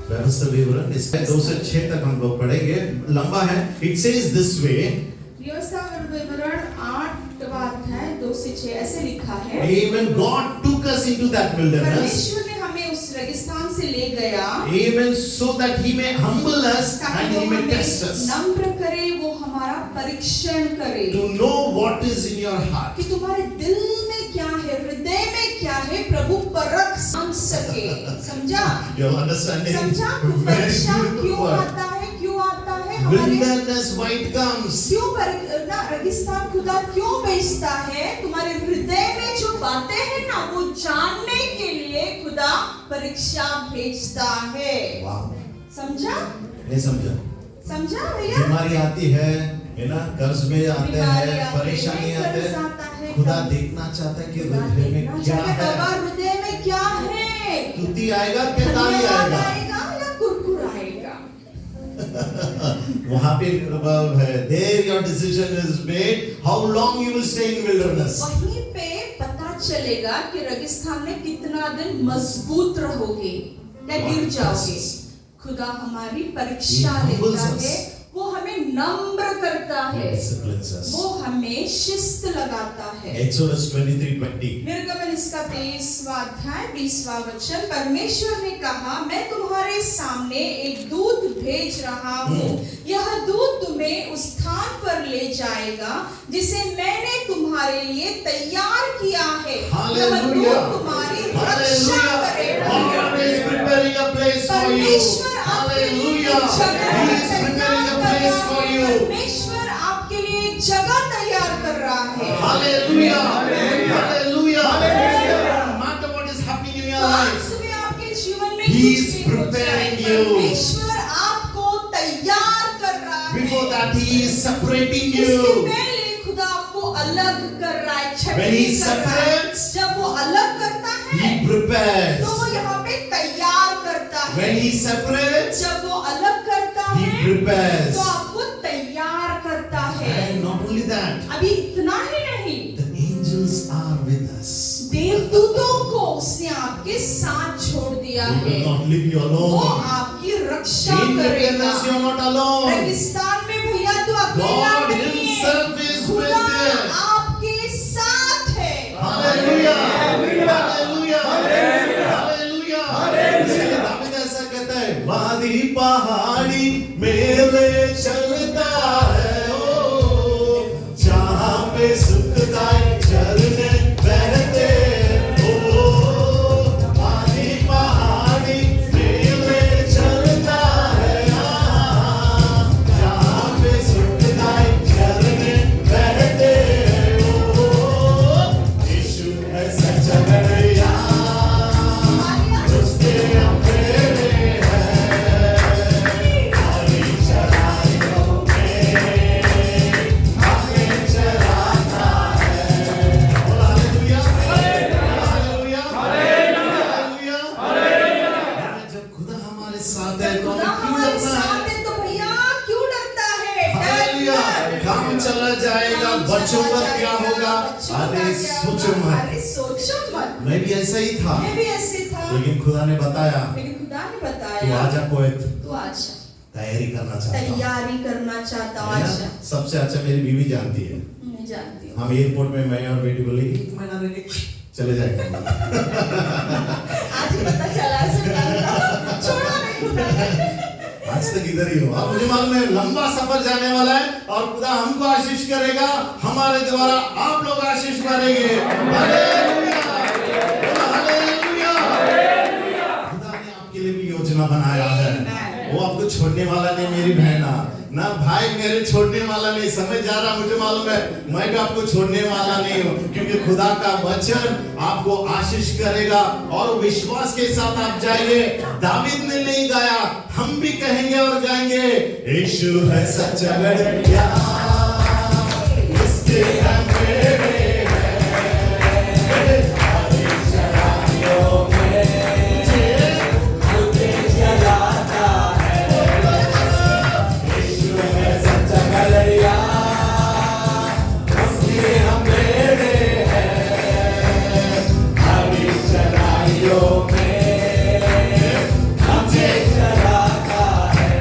व्यवस्था विवरण इसमें 2 से 6 तक हम लोग पढ़ेंगे, लंबा है. It says this way. व्यवस्था विवरण 8वां अध्याय 2 से 6 ऐसे लिखा है। Amen. God took us into that wilderness. परमेश्वर ने हमें उस रेगिस्तान से ले गया, Amen. So that He may humble us ताकि and वो He may हमें test us. नम्र करे, वो हमारा परीक्षण करे To know what is in your heart. कि तुम्हारे दिल में क्या है, हृदय में क्या है, प्रभु परख समझ सके। समझा? You're understanding? समझा? Very परीक्षा beautiful क्यों word. आता है? क्यों आता है? हमारे Wilderness why it comes. क्यों ना रेगिस्तान खुदा क्यों भेजता है? तुम्हारे हृदय में जो बातें हैं ना, वो जानने के लिए खुदा परीक्षा भेजता है। Wow. समझा? नहीं समझा? समझा भैया? बीमारी आती है ना, कर्ज में आते बीमारी हैं, आते परेशानी हैं, आते कर्ज हैं. आता है, खुदा कर्ज- देखना चाहता है कि खुदा हृदय में देखना क्या चाहता है, बाबा है. हृदय में क्या है? स्तुति आएगा कि ताली धन्यवाद आएगा. आएगा या कुरकुर आएगा? वहां पे है, there your decision is made. How long you will stay in wilderness. वहीं पे पता चलेगा कि रेगिस्तान में कितना दिन मजबूत रहोगे या गिर जाओगे। खुदा हमारी परीक्षा He humbles लेता us. है, वो हमें नम्र करता He है, disciplines us. वो हमें शिस्त लगाता है। Exodus 23:20. निर्गमन इसका 23वां अध्याय 20वां वचन। परमेश्वर ने कहा, मैं तुम्हारे सामने एक दूत भेज रहा हूँ, यह दूत तुम्हें उस स्थान पर ले जाएगा जिसे मैंने तुम्हारे तुम्हारे लिए तैयार किया है। Hallelujah. वह तुम्हारी रक्षा करेगा। God is preparing a place for you. परमेश्वर आपके लिए Hallelujah. एक जगह He is तैयार preparing a कर place रहा for है। you. परमेश्वर आपके लिए एक जगह तैयार कर रहा है। Hallelujah. Hallelujah. No matter what is happening in your तो आज life, सुबह आपके जीवन में He कुछ is भी हो जाए, preparing you. परमेश्वर आपको तैयार कर रहा है। before that He is separating उसके you. पहले खुदा आपको अलग कर रहा है, When He छटनी कर रहा है। separates, जब वो अलग करता है He prepares. तो वो यहाँ पे तैयार करता है। When He separates, जब वो अलग करता He है prepares. तो आपको तैयार करता है। And not only that, अभी इतना ही नहीं, the angels are with us. देवदूतों को उसने आपके साथ छोड़ दिया He है। will not leave you वो alone. आपकी रक्षा In the करेगा। wilderness, you are not alone. रेगिस्तान में भैया तो अकेला God नहीं है। Himself is with खुदा you. आपके साथ है। Hallelujah. Hallelujah. Hallelujah. इसलिए दाऊद ऐसा कहता है, वादी पहाड़ी मेले चलता है, ओ जहाँ पे सुखदायक झरने बहते, ओ वादी पहाड़ी मेले चलता है, जहाँ पे सुखदायक झरने बहते, ओ यीशु है सच्चा गढ़िया, उसके अंधेरे हैं, हरी चराइयों में हमें चराता है। बोल हालेलुया, हालेलुया, हालेलुया। जब खुदा हमारे साथ है तो खुदा हमें क्यों हमारे डरना साथ है? है तो भैया क्यों डरता है? हालेलुया। काम चला जाएगा, काम बच्चों चला का क्या जाएगा, होगा? बच्चों का अरे क्या सोचो होगा? मत। अरे सोचो मत। मैं भी ऐसा ही था, मैं भी ऐसे था, लेकिन खुदा ने बताया लेकिन खुदा ने तू बताया आजा कोएत, तू अच्छा तैयारी करना चाहता हूं। तैयारी करना चाहता हूँ। है ना? अच्छा सबसे अच्छा मेरी बीवी जानती है। मैं जानती हूँ। हम एयरपोर्ट में मैं और बेटी बोलेगी एक महीना रहने चले जाएंगे। आज पता चला ऐसे छोड़ा नहीं खुदा ने। आज तक इधर ही हो। अब मुझे मालूम है लंबा सफर जाने वाला है और खुदा हमको आशीष करेगा, हमारे द्वारा आप लोग आशीष पाएंगे। Hallelujah, hallelujah. खुदा ने आपके लिए भी योजना बनाया है। वो आपको छोड़ने वाला नहीं मेरी बहना, ना भाई मेरे छोड़ने वाला नहीं। समझ जा रहा, मुझे मालूम है मैं भी आपको छोड़ने वाला नहीं हूँ, क्योंकि खुदा का वचन आपको आशीष करेगा और विश्वास के साथ आप जाएंगे। दावीद ने नहीं गाया, हम भी कहेंगे और गाएंगे, यीशु है सच्चा गढ़िया, इसके अंधेरे हैं, हरी चराइयों में मुझे जलाता है। यीशु है सच्चा गढ़िया, उसके अंधेरे हैं, हरी चराइयों में मुझे जलाता है।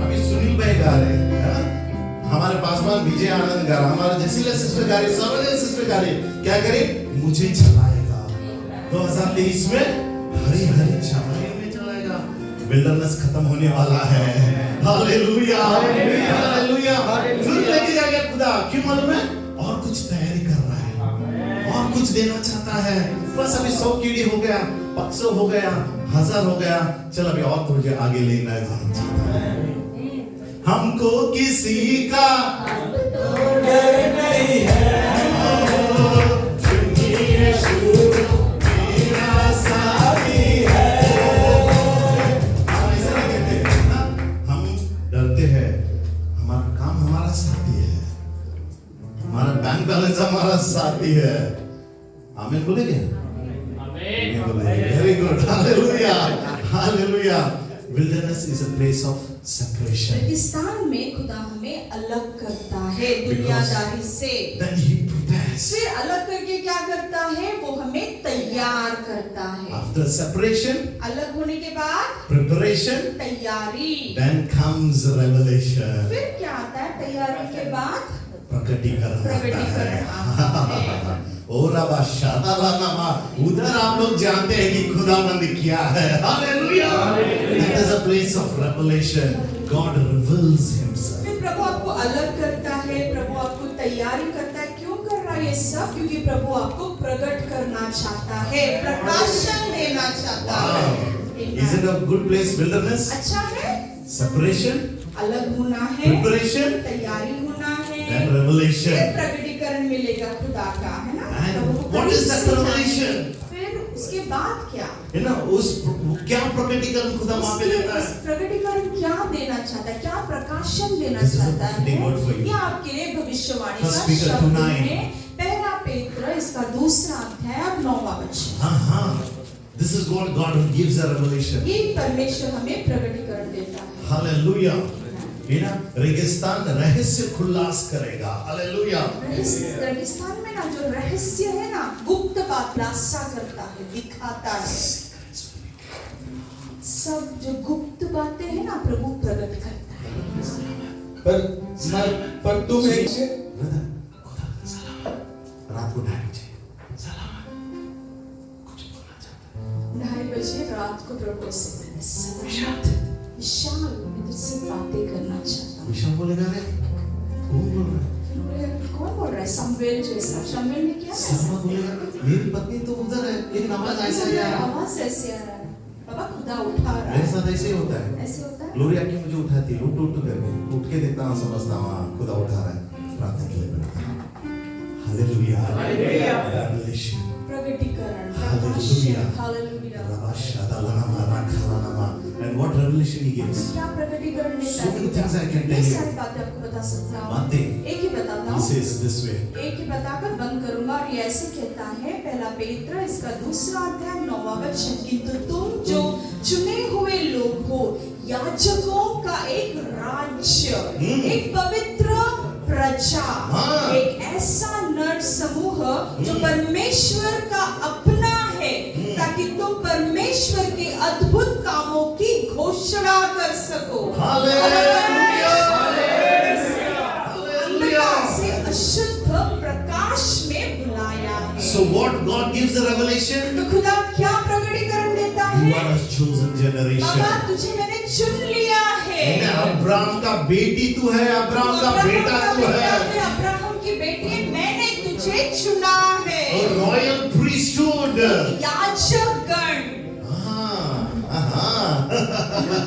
अभी सुनील भाई गा रहे हैं, है ना? हमारे पासवान विजय आनंद गा रहा, हमारे जसीला सिस्टर गा रही, सर्वजन सिस्टर गा रही, क्या करे? मुझे चलाएगा 2023 में हरी हरी चराइयों में चलाएगा। विल्डरनेस खत्म होने वाला है। Hallelujah, hallelujah. फिर लेके जाएगा खुदा, क्यों मालूम है? और कुछ तैयारी कर रहा है और कुछ देना चाहता है। बस अभी 100 कीड़ी हो गया, 500 हो गया, 1000 हो गया, चल अभी और तुझे आगे लेना है। हमको किसी का डर नहीं है, क्योंकि यीशु मेरा साथी है। हम ऐसा नहीं कहते ना, हम डरते हैं, हमारा काम हमारा साथी है, हमारा बैंक बैलेंस हमारा साथी है। आमीन बोलेंगे? Very good, hallelujah, hallelujah. Wilderness is a place of separation. रेगिस्तान में खुदा हमें अलग करता है दुनियादारी से। Then He prepares. फिर अलग करके क्या करता है? वो हमें तैयार करता है। After separation, अलग होने के बाद preparation, तैयारी। then comes revelation. फिर क्या आता है तैयारी के बाद? प्रकटीकरण आता प्रकटीकरण आता है। है। और अब शादालामा, उधर आप लोग जानते हैं कि खुदावंद क्या है। Hallelujah. That is a place of revelation. God reveals Himself. फिर प्रभु आपको अलग करता है, प्रभु तैयारी करता है, क्यों कर रहा है ये सब? क्योंकि प्रभु आपको प्रकट करना चाहता है, प्रकाशन देना चाहता है। Is it a good place, wilderness? अच्छा है, Separation, अलग होना है, preparation, तैयारी होना है, and फिर revelation. प्रकटीकरण मिलेगा खुदा का, है ना? And प्रभु को what is that करीब से revelation? जाना। फिर उसके बाद क्या? You know, क्या प्रकटीकरण खुदा वहां पे देता है? प्रकटीकरण क्या देना चाहता है, क्या प्रकाशन देना This is a चाहता prophetic word for है? you. ये आपके लिए भविष्यवाणी First का Peter शब्द 2:9. है। पहला पेत्र इसका दूसरा अध्याय और 9वां वचन। This is what God gives a revelation. ये परमेश्वर हमें प्रकटीकरण देता है। Hallelujah. ये ना रेगिस्तान रहस्य खुलास करेगा। Hallelujah. रेगिस्तान में ना जो रहस्य है ना, गुप्त बात खुलासा करता है, दिखाता है। सब जो गुप्त बातें हैं ना, प्रभु प्रकट करता है। पर तुम एक Brother, खुदा का सलाम। रात को 2:30 बजे सलाम। कुछ बोलना चाहता है? 2:30 बजे रात को प्रभु से मैंने सलाम विशाल मैं तुझसे बातें करना चाहता हूँ। विशाल बोलेगा रे? कौन बोल रहा है? फिर बोले, कौन बोल रहा है? शमूएल जैसा। शमूएल ने क्या सलमा बोलेगा, मेरी पत्नी तो उधर है, लेकिन आवाज ऐसा ही आ रहा है। आवाज ऐसे आ रहा है, बाबा खुदा उठा रहा मेरे है। साथ ऐसे ही होता है। ऐसे होता है। लोरी आके मुझे उठाती है, उठ करके उठ के देखता हूँ, समझता हूँ हाँ, खुदा उठा रहा है, प्रार्थना के लिए बैठता हूँ। हालेलुया, रेवलेशन, प्रकटीकरण, Hallelujah. Hallelujah. राबाशादालानामा, राखालानामा, and what revelation he gives? क्या प्रकटीकरण देता So है? many things I can ये tell you. सारी बातें आपको बता सकता हूँ। बातें, एक ही बताता he हूँ, says this way. एक ही बताकर बंद करूंगा और ये ऐसे कहता है, पहला पेत्र इसका दूसरा अध्याय 9वां वचन, किंतु तुम जो चुने हुए लोग हो, याजकों का एक राज्य, एक पवित्र प्रजा, हाँ। एक ऐसा नर समूह जो परमेश्वर का अपना है, ताकि तुम परमेश्वर के अद्भुत कामों की घोषणा कर सको। हालेलुया, अंधकार से अशुद्ध प्रकाश में बुलाया है। So what God gives the revelation? तो खुदा क्या प्रकटीकरण देता You है? are a chosen Baba generation. तुझे मैंने चुन लिया है। अब्राहम का बेटी तू है, अब्राहम का बेटा तू है, अब्राहम की बेटी, मैंने तुझे चुना है। और रॉयल प्रीस्टहुड। याजकगण,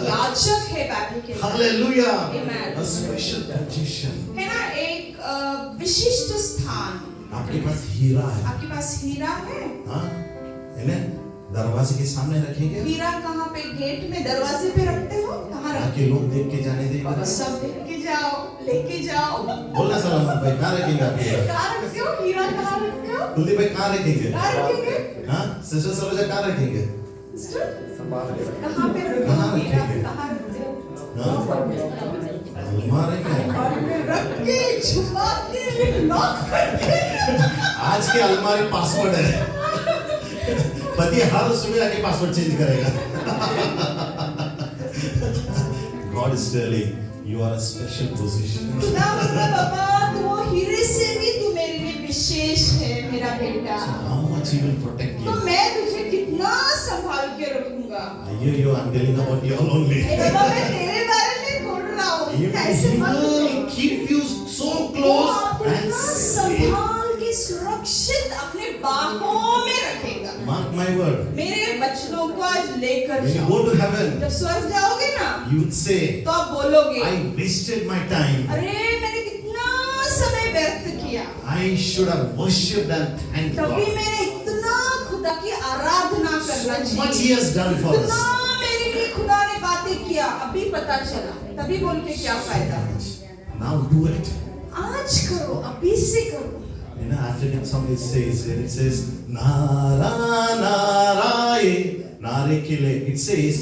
याजक है बाइबल के अंदर। Hallelujah, Amen. a special position. है ना, एक विशिष्ट स्थान। आपके पास हीरा है, आपके पास हीरा है। हाँ, है ना? दरवाजे के सामने रखेंगे, हीरा कहाँ पे? गेट में, दरवाजे पे रखते हो? कहाँ रखते ताकि लोग देख के जाने देंगे। हो? सब लेके जाओ, लेके जाओ। बोलना सलामत भाई, कहाँ रखेंगे आप हीरा? कहाँ रखते हो? हीरा कहाँ रखते हो? कुलदीप भाई कहाँ रखेंगे? कहाँ रखेंगे? हाँ, सिस्टर सरोजा कहाँ रखेंगे? कहाँ पे रखते हो? कहाँ हीरा रखेंगे? कहाँ रखते हो? हाँ, अलमारी में। अलमारी में रख के, छुपा के, लॉक करके। आज के अलमारी पासवर्ड है, पति हर सुबह आके पासवर्ड चेंज करेगा। God is telling you are a special position. खुदा बोलता, बाबा तू वो हीरे से भी तू मेरे लिए विशेष है मेरा बेटा। How much he will protect तो you? मैं तुझे कितना संभाल के रखूंगा। You I'm telling about you all only. ए बाबा मैं तेरे बारे में बोल रहा हूँ, He ऐसे मत बोल। will keep you so वो close आपको and इतना safe. संभाल के सुरक्षित अपने बाहों में रखेगा। Mark my word. मेरे बच्चों को आज लेकर When you जाओ। go to heaven, जब स्वर्ग जाओगे ना, you would say, तो आप बोलोगे, I wasted my time. अरे मैंने कितना समय व्यर्थ किया। I should have worshipped and thanked तभी God. मैंने इतना खुदा की आराधना करना So much चाहिए। He has done for इतना us. मेरे लिए खुदा ने बातें किया, अभी पता चला, तभी बोल के क्या फायदा? Now do it. आज करो, अभी से करो। You know, African song it says, when it says, Nara Naraye, Nare Kile, it says,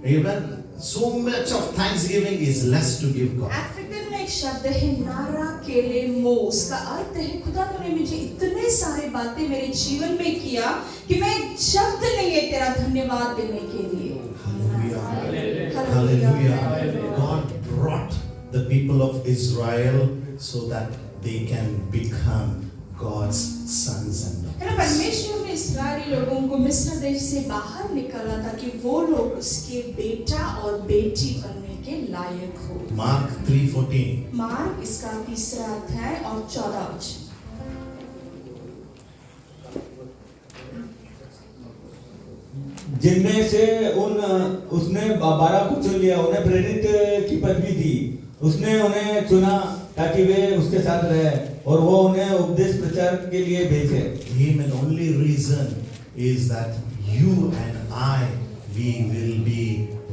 even so much of thanksgiving is less to give God. African में एक शब्द है नारा केले मो, उसका अर्थ है खुदा तूने मुझे इतने सारे बातें मेरे जीवन में किया कि मैं शब्द नहीं है तेरा धन्यवाद देने के लिए। Hallelujah. Hallelujah. God brought the people of Israel so that they can become God's sons and है ना, daughters. परमेश्वर ने इस्राएली लोगों को मिस्र देश से बाहर निकाला ताकि वो लोग उसके बेटा और बेटी बनने के लायक हो। Mark 3:14. मार्क इसका 3रा अध्याय और 14 वचन। जिनमें से उसने 12 को चुन लिया, उन्हें प्रेरित की पदवी दी। उसने उन्हें चुना ताकि वे उसके साथ रहे और वो उन्हें उपदेश प्रचार के लिए भेजे। Amen. Only reason is that you and I, we will be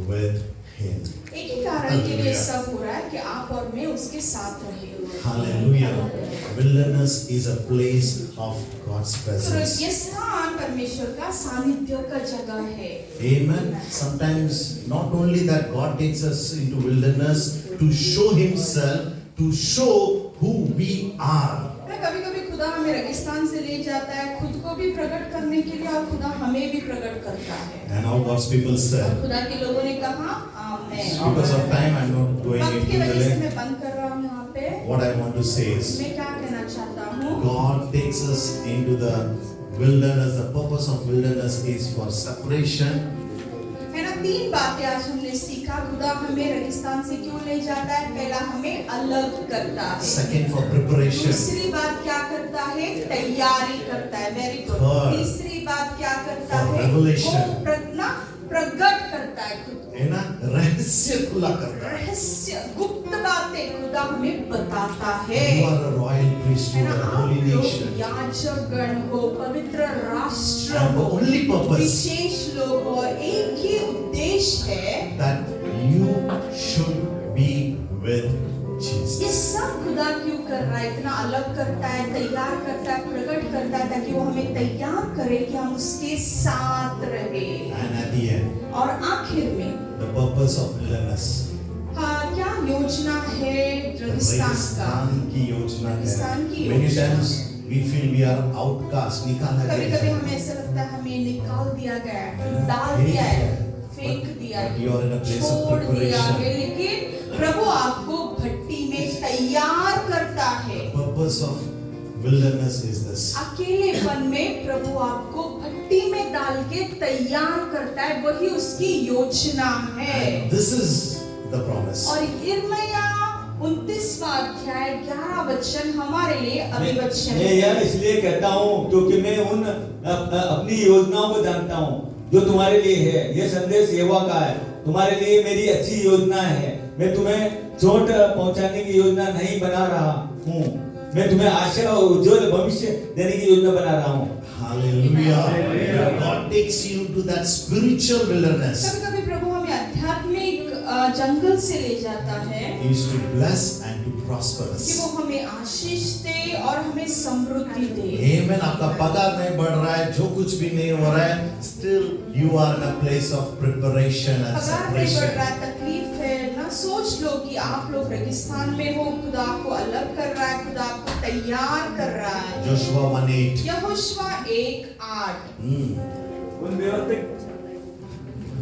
with Him. एक ही कारण के लिए सब हो रहा है कि आप और मैं उसके साथ रहे। Hallelujah. Wilderness is a place of God's तो presence. ये स्थान परमेश्वर का सानिध्य का जगह है। Amen. Sometimes not only that God takes us into wilderness to show Himself, to show who we are. कभी कभी खुदा हमें रेगिस्तान से ले जाता है खुद को भी प्रकट करने के लिए और खुदा हमें भी प्रकट करता है। And how God's people और said. खुदा के लोगों ने कहा आमेन। Because of time, I'm not going वक्त की into वजह से the मैं बंद कर रहा हूँ यहाँ पे। What I want to say is, मैं क्या कहना चाहता हूँ, God takes us into the wilderness. The purpose of wilderness is for separation. है ना, 3 बातें आज हमने सीखा। खुदा हमें रेगिस्तान से क्यों ले जाता है? पहला, हमें अलग करता है। Second, for preparation. दूसरी बात क्या करता है? तैयारी करता है। Very good. Third, तीसरी बात क्या करता for है? revelation. वो प्रकट करता है खुद को। है ना, रहस्य खुला करता है. रहस्य, गुप्त बातें खुदा हमें बताता है। You are a royal है priesthood, ना, a आप holy लोग nation. याजक गण हो, पवित्र राष्ट्र And the हो, only purpose विशेष लोग हो, और एक ही उद्देश्य है, that you should be with ये Jesus. सब खुदा क्यों कर रहा है? इतना अलग करता है, तैयार करता है, प्रकट करता है ताकि वो हमें तैयार करे कि हम उसके साथ रहे। And at the end, और आखिर में the purpose of wilderness. हाँ, क्या योजना है रेगिस्तान का? रेगिस्तान की योजना रेगिस्तान है. की Many योजना। times we feel we are outcast, निकाला कभी गया कभी है. हमें ऐसा लगता है हमें निकाल दिया गया है, है ना? डाल फेंक दिया है, दिया है। फेंक दिया But you are in a है, place of छोड़ दिया preparation. है, लेकिन प्रभु आपको भट्टी में तैयार करता है। The purpose of wilderness is this. अकेलेपन में प्रभु आपको भट्टी में डाल के तैयार करता है, वही उसकी योजना है। And this is the promise. और यिर्मयाह 29वां अध्याय 11 वचन हमारे लिए अभिवचन मैं यह इसलिए कहता हूँ क्योंकि मैं उन अपनी योजनाओं को जानता हूँ जो तुम्हारे लिए है। यह संदेश यहोवा का है, तुम्हारे लिए मेरी अच्छी योजना है। मैं तुम्हें चोट पहुंचाने की योजना नहीं बना रहा हूँ, मैं तुम्हें आशा और उज्जवल भविष्य देने की योजना बना रहा हूँ। Hallelujah. God takes you to that spiritual wilderness. कभी-कभी प्रभु हमें आध्यात्मिक जंगल से ले जाता है He is to bless and to prosper कि us. वो हमें आशीष दे और हमें समृद्धि दे। Amen. आपका पगार नहीं बढ़ रहा है, जो कुछ भी नहीं हो रहा है, still you are in a place of preparation and पगार नहीं बढ़ separation. रहा है, तकलीफ है ना, सोच लो कि आप लोग रेगिस्तान में हो, खुदा आपको अलग कर रहा है, खुदा आपको तैयार कर रहा है। Joshua 1:8. यहोशुआ 1:8।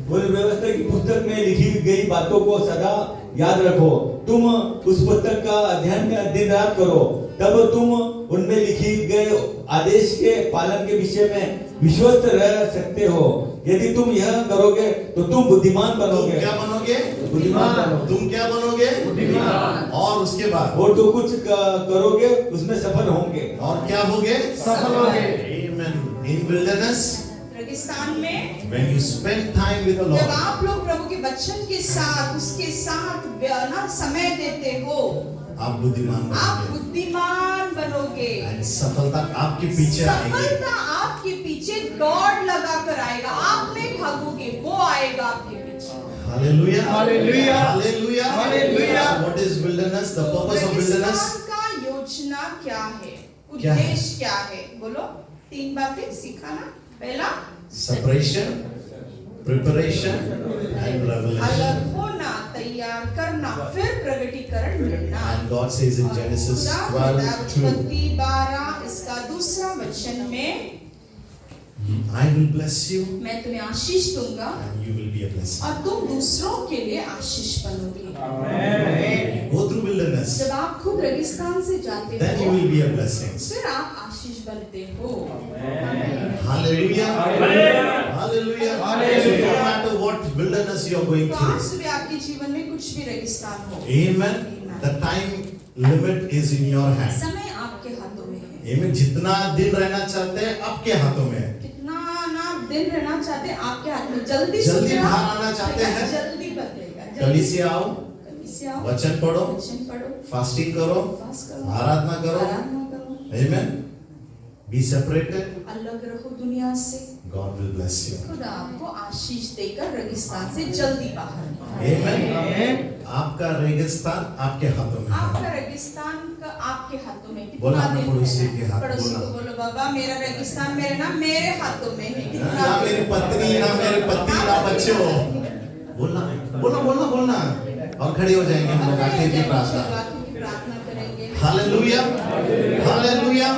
उन व्यवस्था की पुस्तक में लिखी गई बातों को सदा याद रखो, तुम उस पुस्तक का अध्ययन दिन रात करो, तब तुम उनमें लिखी गए आदेश के पालन के विषय में विश्वस्त रह सकते हो। यदि तुम यह करोगे तो तुम बुद्धिमान तुम बनोगे। क्या बनोगे? बुद्धिमान बनोगे। तुम क्या बनोगे? बुद्धिमान। और उसके बाद और जो कुछ करोगे उसमें सफल होंगे। और क्या होगे? सफल होगे। Amen. In wilderness, रेगिस्तान में when you spend time with the जब Lord, आप लोग प्रभु के वचन के साथ उसके साथ ना समय देते हो, आप बुद्धिमान आप बनोगे. बुद्धिमान बनोगे। And सफलता आपके पीछे आएगी. सफलता आपके पीछे दौड़ लगा कर आएगा, आप नहीं भागोगे, वो आएगा आपके पीछे। Hallelujah. Hallelujah. Hallelujah. Hallelujah. So what is wilderness? The तो purpose of wilderness? रेगिस्तान का योजना क्या है? क्या है? उद्देश्य क्या है? बोलो, 3 बातें सिखाना। पहला, Separation, preparation, and revelation. अलग होना, तैयार करना, फिर प्रगटीकरण मिलना। And God says in Genesis 12:2, 12 इसका 2रा वचन में I will bless you मैं तुम्हें आशीष दूंगा and you will be a blessing. और तुम दूसरों के लिए आशीष बनोगे। Go through wilderness, जब आप खुद रेगिस्तान से जाते then you हो will be a blessing. फिर आप आशीष बनते हो। Hallelujah. Hallelujah. So no matter what wilderness you are going तो आज through. सुबह आपके जीवन में कुछ भी रेगिस्तान हो, Amen. The time limit is in your hand. समय आपके हाथों में है। Amen. जितना दिन रहना चाहते हैं आपके हाथों में है. कितना ना दिन रहना चाहते हैं आपके हाथ में। जल्दी जल्दी सुधरो, बाहर आना चाहते हैं? जल्दी बदलेगा। कलीसिया आओ, कलीसिया आओ, वचन पढ़ो, वचन पढ़ो, फास्टिंग करो, उपवास करो, आराधना करो. आराधना करो, Amen. Be separated. अलग रहो दुनिया से। God will bless you. खुदा आपको आशीष देकर रेगिस्तान से जल्दी बाहर निकालेगा। Amen. आपका रेगिस्तान आपके हाथों में है. आपका रेगिस्तान का आपके हाथों में। बोला कितना अपने दिन पड़ोसी है? के हाथ, पड़ोसी बोला। को बोलो बाबा मेरा रेगिस्तान मेरे हाथों में है। कितना ना दिन? मेरी पत्नी, ना मेरे पति, ना बच्चों. बोलना, बोलना, बोलना, बोलना. और खड़े हो जाएंगे हम लोग आखिर की प्रार्थना. प्रार्थना करेंगे। Hallelujah. Hallelujah.